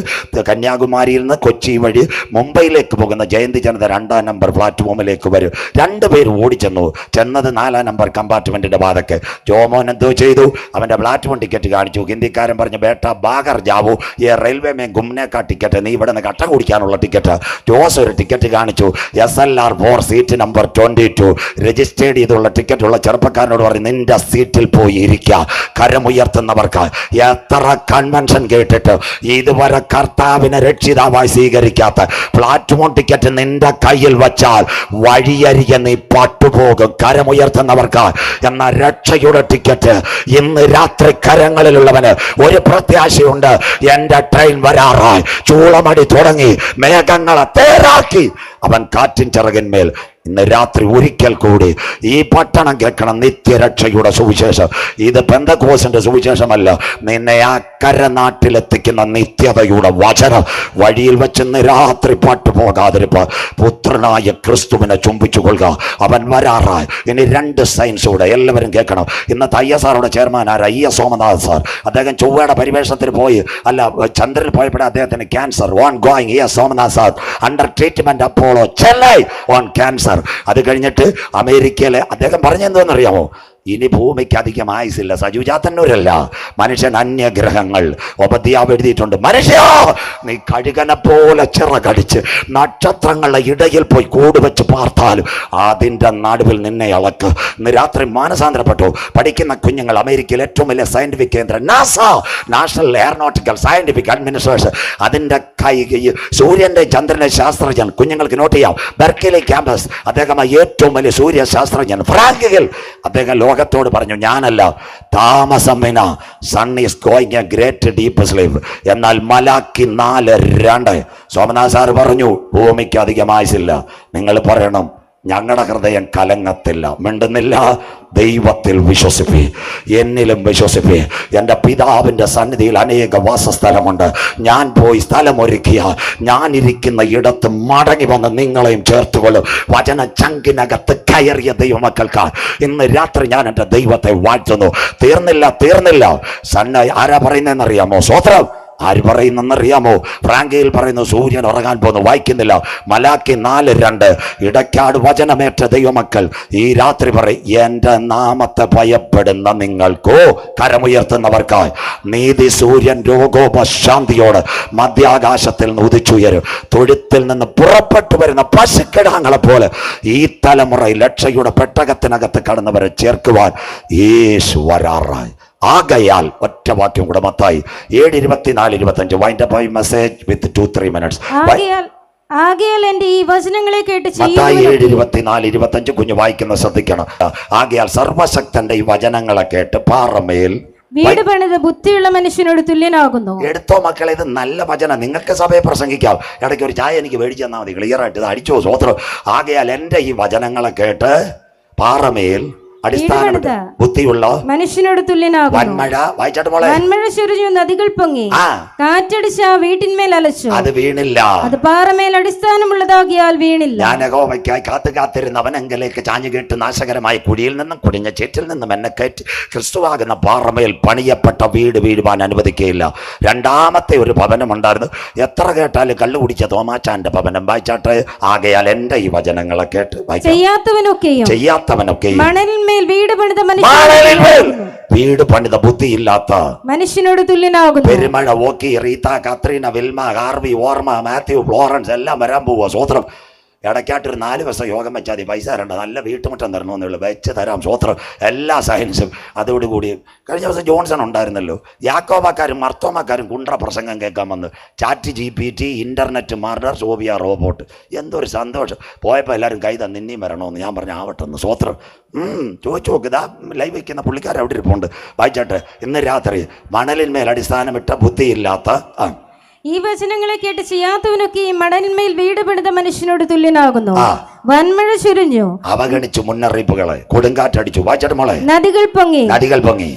Speaker 1: കന്യാകുമാരിയിൽ നിന്ന് കൊച്ചി വഴി മുംബൈയിലേക്ക് പോകുന്ന ജയന്തി ജനത 2 നമ്പർ പ്ലാറ്റ്ഫോമിലേക്ക് വരും. 2 പേര് ഓടിച്ചെന്നു. ചെന്നത് 4 നമ്പർ കമ്പാർട്ട്മെന്റിന്റെ ഭാഗത്ത്. ജോമോൻ എന്തോ ചെയ്തു? അവന്റെ പ്ലാറ്റ്ഫോം ടിക്കറ്റ് കാണിച്ചു. ഹിന്ദിക്കാരൻ പറഞ്ഞു, ബേട്ട ബാഗർ ജാവോ, ഈ റെയിൽവേ മേ ഗുംനേക്കാ ടിക്കറ്റ്, നീ ഇവിടെ നിന്ന് കട്ട കുടിക്കാനുള്ള ടിക്കറ്റ്. ജോസ് ഒരു ടിക്കറ്റ് കാണിച്ചു. SLR 4 സീറ്റ് നമ്പർ 22 രജിസ്റ്റേർഡ് ചെയ്തുള്ള ടിക്കറ്റ് ഉള്ള ചെറുപ്പക്കാരനോട് പറഞ്ഞു, നിന്റെ സീറ്റിൽ പോയി ഇരിക്കുക. കരമുയർത്തുന്നവർക്ക് എത്ര കൺവെൻഷൻ കേട്ടിട്ട് ഇതുവരെ കർത്താവിനെ രക്ഷിതാവായി സ്വീകരിക്കാത്ത പ്ലാറ്റ്ഫോം ടിക്കറ്റ് നിന്റെ കയ്യിൽ വച്ചാൽ വഴിയരികെ നീ പട്ടുപോകും. കരമുയർത്തുന്നവർക്ക് എന്ന രക്ഷയുടെ ടിക്കറ്റ് ഇന്ന് രാത്രി കരങ്ങളിലുള്ളവന് ഒരു പ്രത്യാശയുണ്ട്. എന്റെ ട്രെയിൻ വരാറായി. ചൂളമടി തുടങ്ങി മേഘങ്ങളെ തേരാക്കി അവൻ കാറ്റിൻ ചിറകിന്മേൽ. ഇന്ന് രാത്രി ഒരിക്കൽ കൂടി ഈ പട്ടണം കേൾക്കണം നിത്യരക്ഷയുടെ സുവിശേഷം. ഇത് പെന്തക്കോസിന്റെ സുവിശേഷമല്ല, നിന്നെ അക്കരെ നാട്ടിലെത്തിക്കുന്ന നിത്യതയുടെ വചനം. വഴിയിൽ വെച്ച് ഇന്ന് രാത്രി പാട്ടുപോകാതിരിപ്പാൻ പുത്രനായ ക്രിസ്തുവിനെ ചുംബിച്ചു കൊള്ളുക. അവൻ വരാറായി. ഇനി 2 സയൻസ് കൂടെ എല്ലാവരും കേൾക്കണം. ഇന്നത്തെ ISROയുടെ ചെയർമാൻ ആരാ? സോമനാഥ് സാർ. അദ്ദേഹം ചൊവ്വയുടെ പരിവേഷത്തിൽ പോയി, അല്ല ചന്ദ്രനിൽ പോയപ്പോഴേ അദ്ദേഹത്തിന് cancer on going. Somnath sir under treatment Apollo Chennai on cancer. അത് കഴിഞ്ഞിട്ട് അമേരിക്കയിലെ അദ്ദേഹം പറഞ്ഞെന്തോന്നറിയാമോ? ഇനി ഭൂമിക്ക് അധികം ആയുസില്ല. സജുജാത്തന്നൂരല്ല, മനുഷ്യൻ അന്യഗ്രഹങ്ങൾ. ഉപദ്യാവ് എഴുതിയിട്ടുണ്ട്, മനുഷ്യ നീ കഴുകനെ പോലെ ചിറകടിച്ച് നക്ഷത്രങ്ങളുടെ ഇടയിൽ പോയി കൂട് വെച്ച് പാർത്താലും അതിൻ്റെ നടുവിൽ നിന്നെ അളക്ക്. ഇന്ന് രാത്രി മാനസാന്തരപ്പെട്ടു. പഠിക്കുന്ന കുഞ്ഞുങ്ങൾ അമേരിക്കയിൽ ഏറ്റവും വലിയ സയന്റിഫിക് കേന്ദ്രം NASA, national aeronautical scientific administration. അതിൻ്റെ സൂര്യൻ്റെ ചന്ദ്രൻ്റെ ശാസ്ത്രജ്ഞൻ. കുഞ്ഞുങ്ങൾക്ക് നോട്ട് ചെയ്യാം. Berkeley campus. അദ്ദേഹം ഏറ്റവും വലിയ സൂര്യ ശാസ്ത്രജ്ഞൻ ഫ്രാങ്ക് ഗിൽ. അദ്ദേഹം ലോകത്തോട് പറഞ്ഞു, ഞാനല്ല, താമസം വിന son is going a great deep sleep. എന്നാൽ മലാക്കി 4:2 സോമനാഥ് സാർ പറഞ്ഞു, ഭൂമിക്ക് അധികം ആയുസില്ല. നിങ്ങൾ പറയണം, ഞങ്ങളുടെ ഹൃദയം കലങ്ങത്തില്ല. മിണ്ടുന്നില്ല. ദൈവത്തിൽ വിശ്വസിപ്പി, എന്നിലും വിശ്വസിപ്പി. എൻ്റെ പിതാവിൻ്റെ സന്നിധിയിൽ അനേക വാസസ്ഥലമുണ്ട്. ഞാൻ പോയി സ്ഥലമൊരുക്കിയ ഞാൻ ഇരിക്കുന്ന ഇടത്ത് മടങ്ങി വന്ന് നിങ്ങളെയും ചേർത്തുകൊള്ളും. വചന ചങ്കിനകത്ത് കയറിയ ദൈവമക്കൾക്ക് ഇന്ന് രാത്രി ഞാൻ എൻ്റെ ദൈവത്തെ വാഴ്ത്തുന്നു. തീർന്നില്ല. സണ്ണ ആരാ പറയുന്നതെന്നറിയാമോ? സ്വോത്രം. ആര് പറയുന്നെന്നറിയാമോ? ഫ്രാങ്കയിൽ പറയുന്നു, സൂര്യൻ ഉറങ്ങാൻ പോകുന്നു. വായിക്കുന്നില്ല. മലാക്കി 4:2 ഇടയ്ക്കാട് വചനമേറ്റ ദൈവമക്കൾ ഈ രാത്രി പറയും, എൻ്റെ നാമത്തെ ഭയപ്പെടുന്ന നിങ്ങൾക്കോ, കരമുയർത്തുന്നവർക്കായി നീതി സൂര്യൻ രോഗോപശാന്തിയോട് മധ്യാകാശത്തിൽ നിന്ന് ഉദിച്ചുയരും. തൊഴുത്തിൽ നിന്ന് പുറപ്പെട്ടു വരുന്ന പശുക്കിടാങ്ങളെ പോലെ ഈ തലമുറയിൽ രക്ഷയുടെ പെട്ടകത്തിനകത്ത് കടന്നവരെ ചേർക്കുവാൻ യേശു വരാറായി. ആകയാൽ ഒറ്റ വാക്യം കൂടെ മത്തായി 7:24-25 വൈൻഡ് അപ്പ് മെസ്സേജ് വിത്ത് 2-3 മിനിറ്റ്സ്.
Speaker 2: ആകയാൽ എൻ്റെ ഈ വചനങ്ങളെ കേട്ട്
Speaker 1: മത്തായി 7:24-25 കുഞ്ഞു വായിക്കുന്ന ശ്രദ്ധിക്കണം. ആകയാൽ സർവശക്തന്റെ ഈ വചനങ്ങളെ കേട്ട് പാറമേൽ
Speaker 2: വീട് പണിത് ബുദ്ധിയുള്ള മനുഷ്യനോട് തുല്യനാകുന്നു.
Speaker 1: എടുത്തോ മക്കളെ, ഇത് നല്ല വചനം. നിങ്ങൾക്ക് സഭയെ പ്രസംഗിക്കാം. ഇടയ്ക്ക് ഒരു ചായ എനിക്ക് മേടിച്ചു തന്നാൽ മതി. ക്ലിയർ ആയിട്ട് ഇത് അടിച്ചോ. സ്വോത്രം. ആകയാൽ എൻ്റെ ഈ വചനങ്ങളെ കേട്ട് പാറമേൽ അടിസ്ഥാന ബുദ്ധിയുള്ള
Speaker 2: മനുഷ്യനോട് തുല്യനാകുന്നു.
Speaker 1: വന്മഴ വായിച്ചാട്ട് മോളെ.
Speaker 2: വന്മഴ ചൊരിഞ്ഞു, നദികൾ പൊങ്ങി, കാറ്റടിച്ച വീട്ടിന്മേൽ അലച്ചു,
Speaker 1: അത് വീണില്ല.
Speaker 2: അത് പാറമേൽ അടിസ്ഥാനമുള്ളതാകിയാൽ വീണില്ല.
Speaker 1: ഞാൻ യഹോവയ്ക്കായി കാത്തുകാത്തിരുന്ന അവനെങ്കിലേക്ക് ചാഞ്ഞു കേട്ട് നാശകരമായ കുഴിയിൽ നിന്നും കുടിഞ്ഞ ചേറ്റിൽ നിന്നും എന്നെ കയറ്റി ക്രിസ്തുവാകുന്ന പാറമേൽ പണിയപ്പെട്ട വീട് വീഴുവാൻ അനുവദിക്കുകയില്ല. രണ്ടാമത്തെ ഒരു ഭവനം ഉണ്ടായിരുന്നു. എത്ര കേട്ടാലും കള്ളു കുടിച്ച തോമാച്ചാന്റെ ഭവനം. വായിച്ചാട്ടെ. ആകയാൽ എന്റെ ഈ വചനങ്ങളെ കേട്ട് ചെയ്യാത്തവനൊക്കെയും
Speaker 2: മണലിന്മേൽ വീട് പണിത
Speaker 1: വീട് പണിത ബുദ്ധിയില്ലാത്ത
Speaker 2: മനുഷ്യനോട് തുല്യനാകുന്നു.
Speaker 1: പെരുമഴ, ഓക്കി, റീത്ത, കത്രീന, വിൽമ, ഹാർവി, ഓർമ്മ, മാത്യു, ഫ്ലോറൻസ് എല്ലാം വരാൻ പോവുക. സ്വോത്രം. ഇടയ്ക്കായിട്ടൊരു 4 ദിവസം യോഗം വെച്ചാൽ മതി. പൈസ തരണ്ട, നല്ല വീട്ടുമുറ്റം തരണമെന്നുള്ളൂ. വെച്ച് തരാം. സ്വോത്രം. എല്ലാ സയൻസും അതോടുകൂടി. കഴിഞ്ഞ ദിവസം ജോൺസൺ ഉണ്ടായിരുന്നല്ലോ. യാക്കോബക്കാരും മർത്തോമാക്കാരും കുണ്ട്ര പ്രസംഗം കേൾക്കാൻ വന്ന്. ചാറ്റ് GPT, ഇന്റർനെറ്റ് മർഡർ, സോവിയ റോബോട്ട്. എന്തൊരു സന്തോഷം. പോയപ്പോൾ എല്ലാവരും കൈ തന്നെ ഇനിയും വരണമെന്ന്. ഞാൻ പറഞ്ഞു ആവട്ടെന്ന്. സ്വോത്രം. ചോദിച്ചു നോക്ക്. ഇതാ ലൈവ് വയ്ക്കുന്ന പുള്ളിക്കാർ അവിടെ ഇരിപ്പുണ്ട്. വായിച്ചാട്ടെ. ഇന്ന് രാത്രി മണലിന്മേൽ അടിസ്ഥാനമിട്ട ബുദ്ധിയില്ലാത്ത
Speaker 2: ഈ വചനങ്ങളെ കേട്ട് ചെയ്യാത്തവനൊക്കെ ഈ മണലിന്മേൽ വീട് പണിത മനുഷ്യനോട് തുല്യനാകുന്നു. വൻമഴ ചുരിഞ്ഞു,
Speaker 1: അവഗണിച്ചു മുന്നറിയിപ്പുകളെ. കൊടുങ്കാറ്റടിച്ചു. വായിച്ചാട്ട് മോളെ.
Speaker 2: നദികൾ പൊങ്ങി,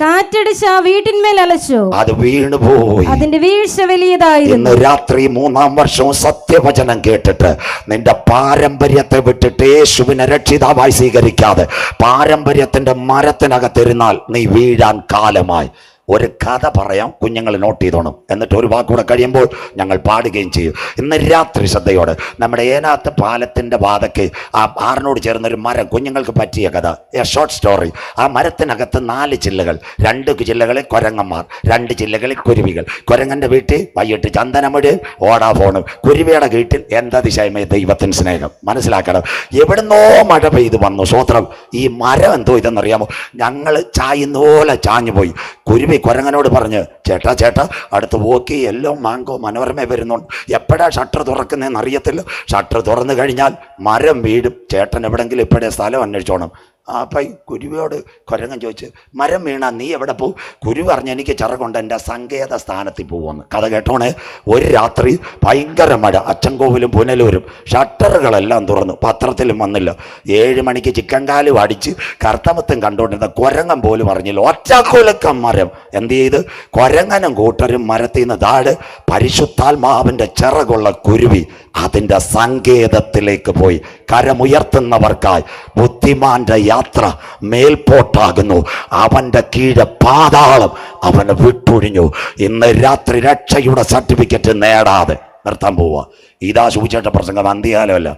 Speaker 2: കാറ്റടിച്ച വീട്ടിന്മേൽ അലച്ചു,
Speaker 1: അത് വീണുപോയി.
Speaker 2: അതിന്റെ വീഴ്ച വലിയതായിരുന്നു.
Speaker 1: ഇന്ന് രാത്രി 3-ാം വർഷവും സത്യവചനം കേട്ടിട്ട് നിന്റെ പാരമ്പര്യത്തെ വിട്ടിട്ട് യേശുവിനെ രക്ഷിതാവായി സ്വീകരിക്കാതെ പാരമ്പര്യത്തിന്റെ മരത്തിനകത്തിരുന്നാൽ നീ വീഴാൻ കാലമായി. ഒരു കഥ പറയാം, കുഞ്ഞുങ്ങൾ നോട്ട് ചെയ്തോണം. എന്നിട്ട് ഒരു വാക്കൂടെ കഴിയുമ്പോൾ ഞങ്ങൾ പാടുകയും ചെയ്യും. ഇന്ന് രാത്രി ശ്രദ്ധയോടെ. നമ്മുടെ ഏനാത്ത് പാലത്തിൻ്റെ വാതയ്ക്ക് ആ ആറിനോട് ചേർന്നൊരു മരം, കുഞ്ഞുങ്ങൾക്ക് പറ്റിയ കഥ, എ ഷോർട്ട് സ്റ്റോറി. ആ മരത്തിനകത്ത് 4 ചില്ലകൾ. 2 ചില്ലകളിൽ കുരങ്ങന്മാർ, 2 ചില്ലകളിൽ കുരുവികൾ. കുരങ്ങൻ്റെ വീട്ടിൽ വൈകിട്ട് ചന്ദനമുടി, ഓടാഫോണ്. കുരുവിയുടെ വീട്ടിൽ എന്തതിശയമേ ദൈവത്തിന് സ്നേഹം. മനസ്സിലാക്കണം. എവിടുന്നോ മഴ പെയ്ത് വന്നു. സ്വോത്രം. ഈ മരം എന്തോ ഇതെന്നറിയാമോ? ഞങ്ങൾ ചായുന്നോലെ ചാഞ്ഞു പോയി. കുരുവി കുരങ്ങനോട് പറഞ്ഞ്, ചേട്ടാ ചേട്ടാ അടുത്ത് വോക്കി എല്ലോ മാങ്കോ മനോരമ വരുന്നുണ്ട്, എപ്പോഴാ ഷട്ടർ തുറക്കുന്നതെന്ന് അറിയത്തില്ല. ഷട്ടർ തുറന്നു കഴിഞ്ഞാൽ മരം വീഴും. ചേട്ടൻ എവിടെങ്കിലും ഇപ്പോഴേ സ്ഥലം അന്വേഷിച്ചോണം. അപ്പം ഈ കുരുവിയോട് കുരങ്ങൻ ചോദിച്ച്, മരം വീണാ നീ എവിടെ പോവും? കുരുവി പറഞ്ഞ്, എനിക്ക് ചിറകൊണ്ട് എൻ്റെ സങ്കേത സ്ഥാനത്തിൽ പോകുമെന്ന്. കഥ കേട്ടോണേ. ഒരു രാത്രി ഭയങ്കര മഴ. അച്ചൻകോവിലും പുനലൂരും ഷട്ടറുകളെല്ലാം തുറന്നു. പത്രത്തിലും വന്നില്ല. 7 മണിക്ക് ചിക്കൻ കാലും അടിച്ച് കർത്തമത്തും കണ്ടുകൊണ്ടിരുന്ന കുരങ്ങൻ പോലും അറിഞ്ഞില്ല. ഒറ്റക്കുലക്കം മരം. എന്ത് ചെയ്ത്? കുരങ്ങനും കൂട്ടരും മരത്തിൽ നിന്ന് താഴെ പരിശുദ്ധാത്മാവിൻ്റെ ചിറകുള്ള കുരുവി അതിൻ്റെ സങ്കേതത്തിലേക്ക് പോയി. കരമുയർത്തുന്നവർക്കായി ബുദ്ധിമാന്റെ യാത്ര മേൽപോട്ടാകുന്നു, അവൻ്റെ കീഴെ പാതാളം അവന് വിട്ടൊഴിഞ്ഞു. ഇന്ന് രാത്രി രക്ഷയുടെ സർട്ടിഫിക്കറ്റ് നേടാതെ നിർത്താൻ പോവുക. ഇതാ സൂചിച്ച പ്രസംഗം. അന്ത്യകാലമല്ല.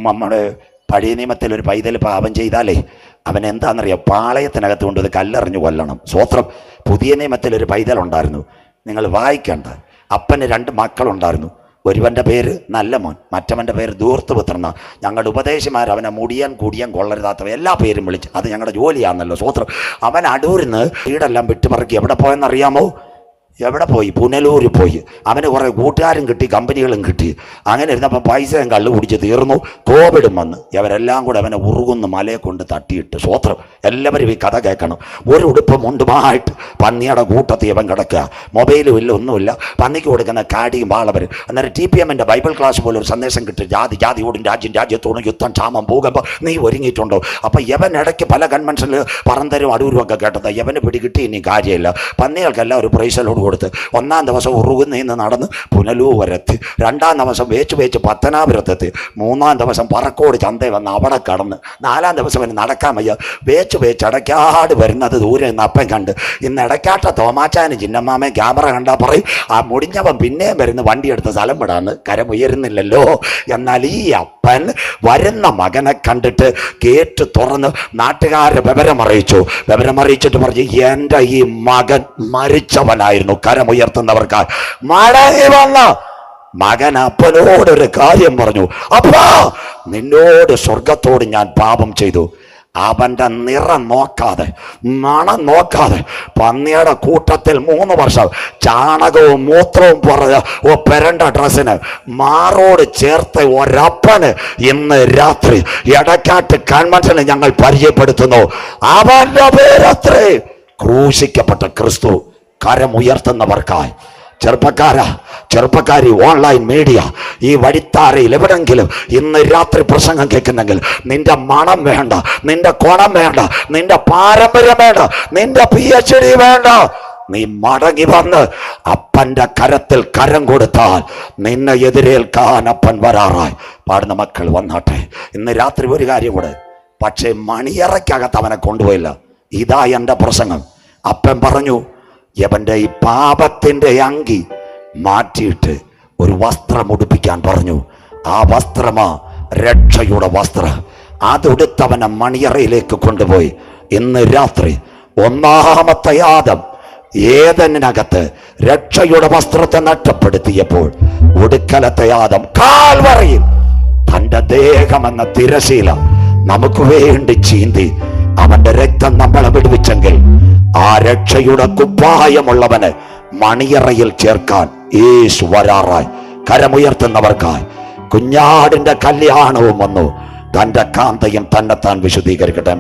Speaker 1: നമ്മുടെ പഴയ നിയമത്തിൽ ഒരു പൈതൽ പാപം ചെയ്താലേ അവൻ എന്താണെന്നറിയാം? പാളയത്തിനകത്ത് കൊണ്ട് കല്ലെറിഞ്ഞു കൊല്ലണം. സ്വോത്രം. പുതിയ നിയമത്തിൽ ഒരു പൈതലുണ്ടായിരുന്നു. നിങ്ങൾ വായിക്കണ്ട. അപ്പന് 2 മക്കളുണ്ടായിരുന്നു. ഒരുവൻ്റെ പേര് നല്ല മോൻ, മറ്റവൻ്റെ പേര് ധൂർത്തുപുത്രന. ഞങ്ങളുടെ ഉപദേശമാർ അവനെ മുടിയാൻ കുടിയാൻ കൊള്ളരുതാത്തവ എല്ലാ പേരും വിളിച്ച്. അത് ഞങ്ങളുടെ ജോലിയാണെന്നല്ലോ. സ്വോത്രം. അവൻ അടൂരിന്ന് വീടെല്ലാം വിട്ടുപറക്കി എവിടെ പോയെന്നറിയാമോ? എവിടെ പോയി? പുനലൂരിൽ പോയി. അവന് കുറേ കൂട്ടുകാരും കിട്ടി, കമ്പനികളും കിട്ടി. അങ്ങനെ ഇരുന്നപ്പോൾ പൈസയും കള്ളു കുടിച്ച് തീർന്നു. കോവിഡും വന്ന് ഇവരെല്ലാം കൂടെ അവനെ ഉറുകുന്ന് മലയെ കൊണ്ട് തട്ടിയിട്ട്. സ്വോത്രം. എല്ലാവരും ഈ കഥ കേൾക്കണം. ഒരു ഉടുപ്പ് മുണ്ടുമായിട്ട് പന്നിയുടെ കൂട്ടത്തിൽ അവൻ കിടക്കുക. മൊബൈലും ഇല്ല, ഒന്നുമില്ല. പന്നിക്ക് കൊടുക്കുന്ന കാടിയും വാളവർ. അന്നേരം TPMൻ്റെ ബൈബിൾ ക്ലാസ് പോലെ ഒരു സന്ദേശം കിട്ടും. ജാതിയോടും രാജ്യത്തോടും യുദ്ധം, ക്ഷാമം, ഭൂകമ്പം. നീ ഒരുങ്ങിയിട്ടുണ്ടോ? അപ്പം യവൻ ഇടയ്ക്ക് പല കൺവെൻഷനിൽ പറന്തരും അടൂരും ഒക്കെ കേട്ടത്. യവന് പിടികിട്ടി ഇനി കാര്യമില്ല. പന്നികൾക്കെല്ലാം ഒരു പ്രൈസലോട് കൊടുത്ത് 1-ാം ദിവസം ഉറുകുന്നേന്ന് നടന്ന് പുനലൂർ വരെത്തി. 2-ാം ദിവസം വേച്ച് പത്തനാപുരത്തെത്തി. 3-ാം ദിവസം പറക്കോട് ചന്ത വന്ന് അവിടെ കടന്ന്. 4-ാം ദിവസം അവന് നടക്കാൻ വയ്യ. വേച്ച് ഇടയ്ക്കാട് വരുന്നത് ദൂരെ നിന്ന് അപ്പം കണ്ട്. ഇന്ന് ഇടയ്ക്കാട്ട തോമാച്ചാനും ചിന്നമ്മാമയും ക്യാമറ കണ്ടാൽ പറയും, ആ മുടിഞ്ഞവൻ പിന്നെയും വരുന്ന വണ്ടിയെടുത്ത് സ്ഥലം വിടാന്ന്. കരമുയരുന്നില്ലല്ലോ. എന്നാൽ ഈ അപ്പൻ വരുന്ന മകനെ കണ്ടിട്ട് ഗേറ്റ് തുറന്ന് നാട്ടുകാരെ വിവരമറിയിച്ചിട്ട് പറഞ്ഞു, എൻ്റെ ഈ മകൻ മരിച്ചവനായിരുന്നു. കരമുയർത്തുന്നവർക്കായി മടങ്ങി വന്ന മകൻ അപ്പനോടൊരു കാര്യം പറഞ്ഞു. അപ്പാ, നിന്നോട് സ്വർഗത്തോട് ഞാൻ പാപം ചെയ്തു. അവൻ്റെ നിറം നോക്കാതെ, മണം നോക്കാതെ പന്നിയുടെ കൂട്ടത്തിൽ 3 വർഷം ചാണകവും മൂത്രവും പെരണ്ട ഡ്രസ്സിന് മാറോട് ചേർത്ത് ഒരപ്പന് ഇന്ന് രാത്രി എടക്കാട്ട് കൺവെൻഷന് ഞങ്ങൾ പരിചയപ്പെടുത്തുന്നു. അവൻ്റെ പേരത്രേ ക്രൂശിക്കപ്പെട്ട ക്രിസ്തു. കരമുയർത്തുന്നവർക്കായി ചെറുപ്പക്കാരി ഓൺലൈൻ മീഡിയ ഈ വഴിത്താരയിൽ എവിടെങ്കിലും ഇന്ന് രാത്രി പ്രസംഗം കേൾക്കുന്നെങ്കിൽ നിന്റെ മണം വേണ്ട, നിന്റെ കോണം വേണ്ട, നിന്റെ പാരമ്പര്യം വേണ്ട, നിന്റെ PhD വേണ്ട. നീ മടങ്ങി വന്ന് അപ്പന്റെ കരത്തിൽ കരം കൊടുത്താൽ നിന്നെ എതിരേൽക്കാൻ അപ്പൻ വരാറായി. പാടുന്ന മക്കൾ വന്നാട്ടെ. ഇന്ന് രാത്രി ഒരു കാര്യം കൂടെ, പക്ഷേ മണിയറയ്ക്കകത്ത് അവനെ കൊണ്ടുപോയില്ല. ഇതാ എൻ്റെ പ്രസംഗം. അപ്പൻ പറഞ്ഞു, യവന്റെ ഈ പാപത്തിന്റെ അങ്കി മാറ്റിയിട്ട് ഒരു വസ്ത്രം ഉടുപ്പിക്കാൻ പറഞ്ഞു. ആ വസ്ത്രമാ രക്ഷയുടെ വസ്ത്രം. അതെടുത്തവനെ മണിയറയിലേക്ക് കൊണ്ടുപോയി. ഇന്ന് രാത്രി ഒന്നാമത്തെ ആദം ഏദനിനകത്ത് രക്ഷയുടെ വസ്ത്രത്തെ നഷ്ടപ്പെടുത്തിയപ്പോൾ ഒടുക്കലത്തെ ആദം കാൽവറിയിൽ തന്റെ ദേഹമെന്ന തിരശീല നമുക്ക് വേണ്ടി ചീന്തി അവന്റെ രക്തം നമ്മളെ വിടുവിച്ചെങ്കിൽ ആ രക്ഷയുടെ കുപ്പായമുള്ളവന് മണിയറയിൽ ചേർക്കാൻ യേശു വരാറായി. കരമുയർത്തുന്നവർക്കായി കുഞ്ഞാടിന്റെ കല്യാണവും വന്നു. തന്റെ കാന്തയും തന്നെത്താൻ വിശുദ്ധീകരിക്കട്ടെ.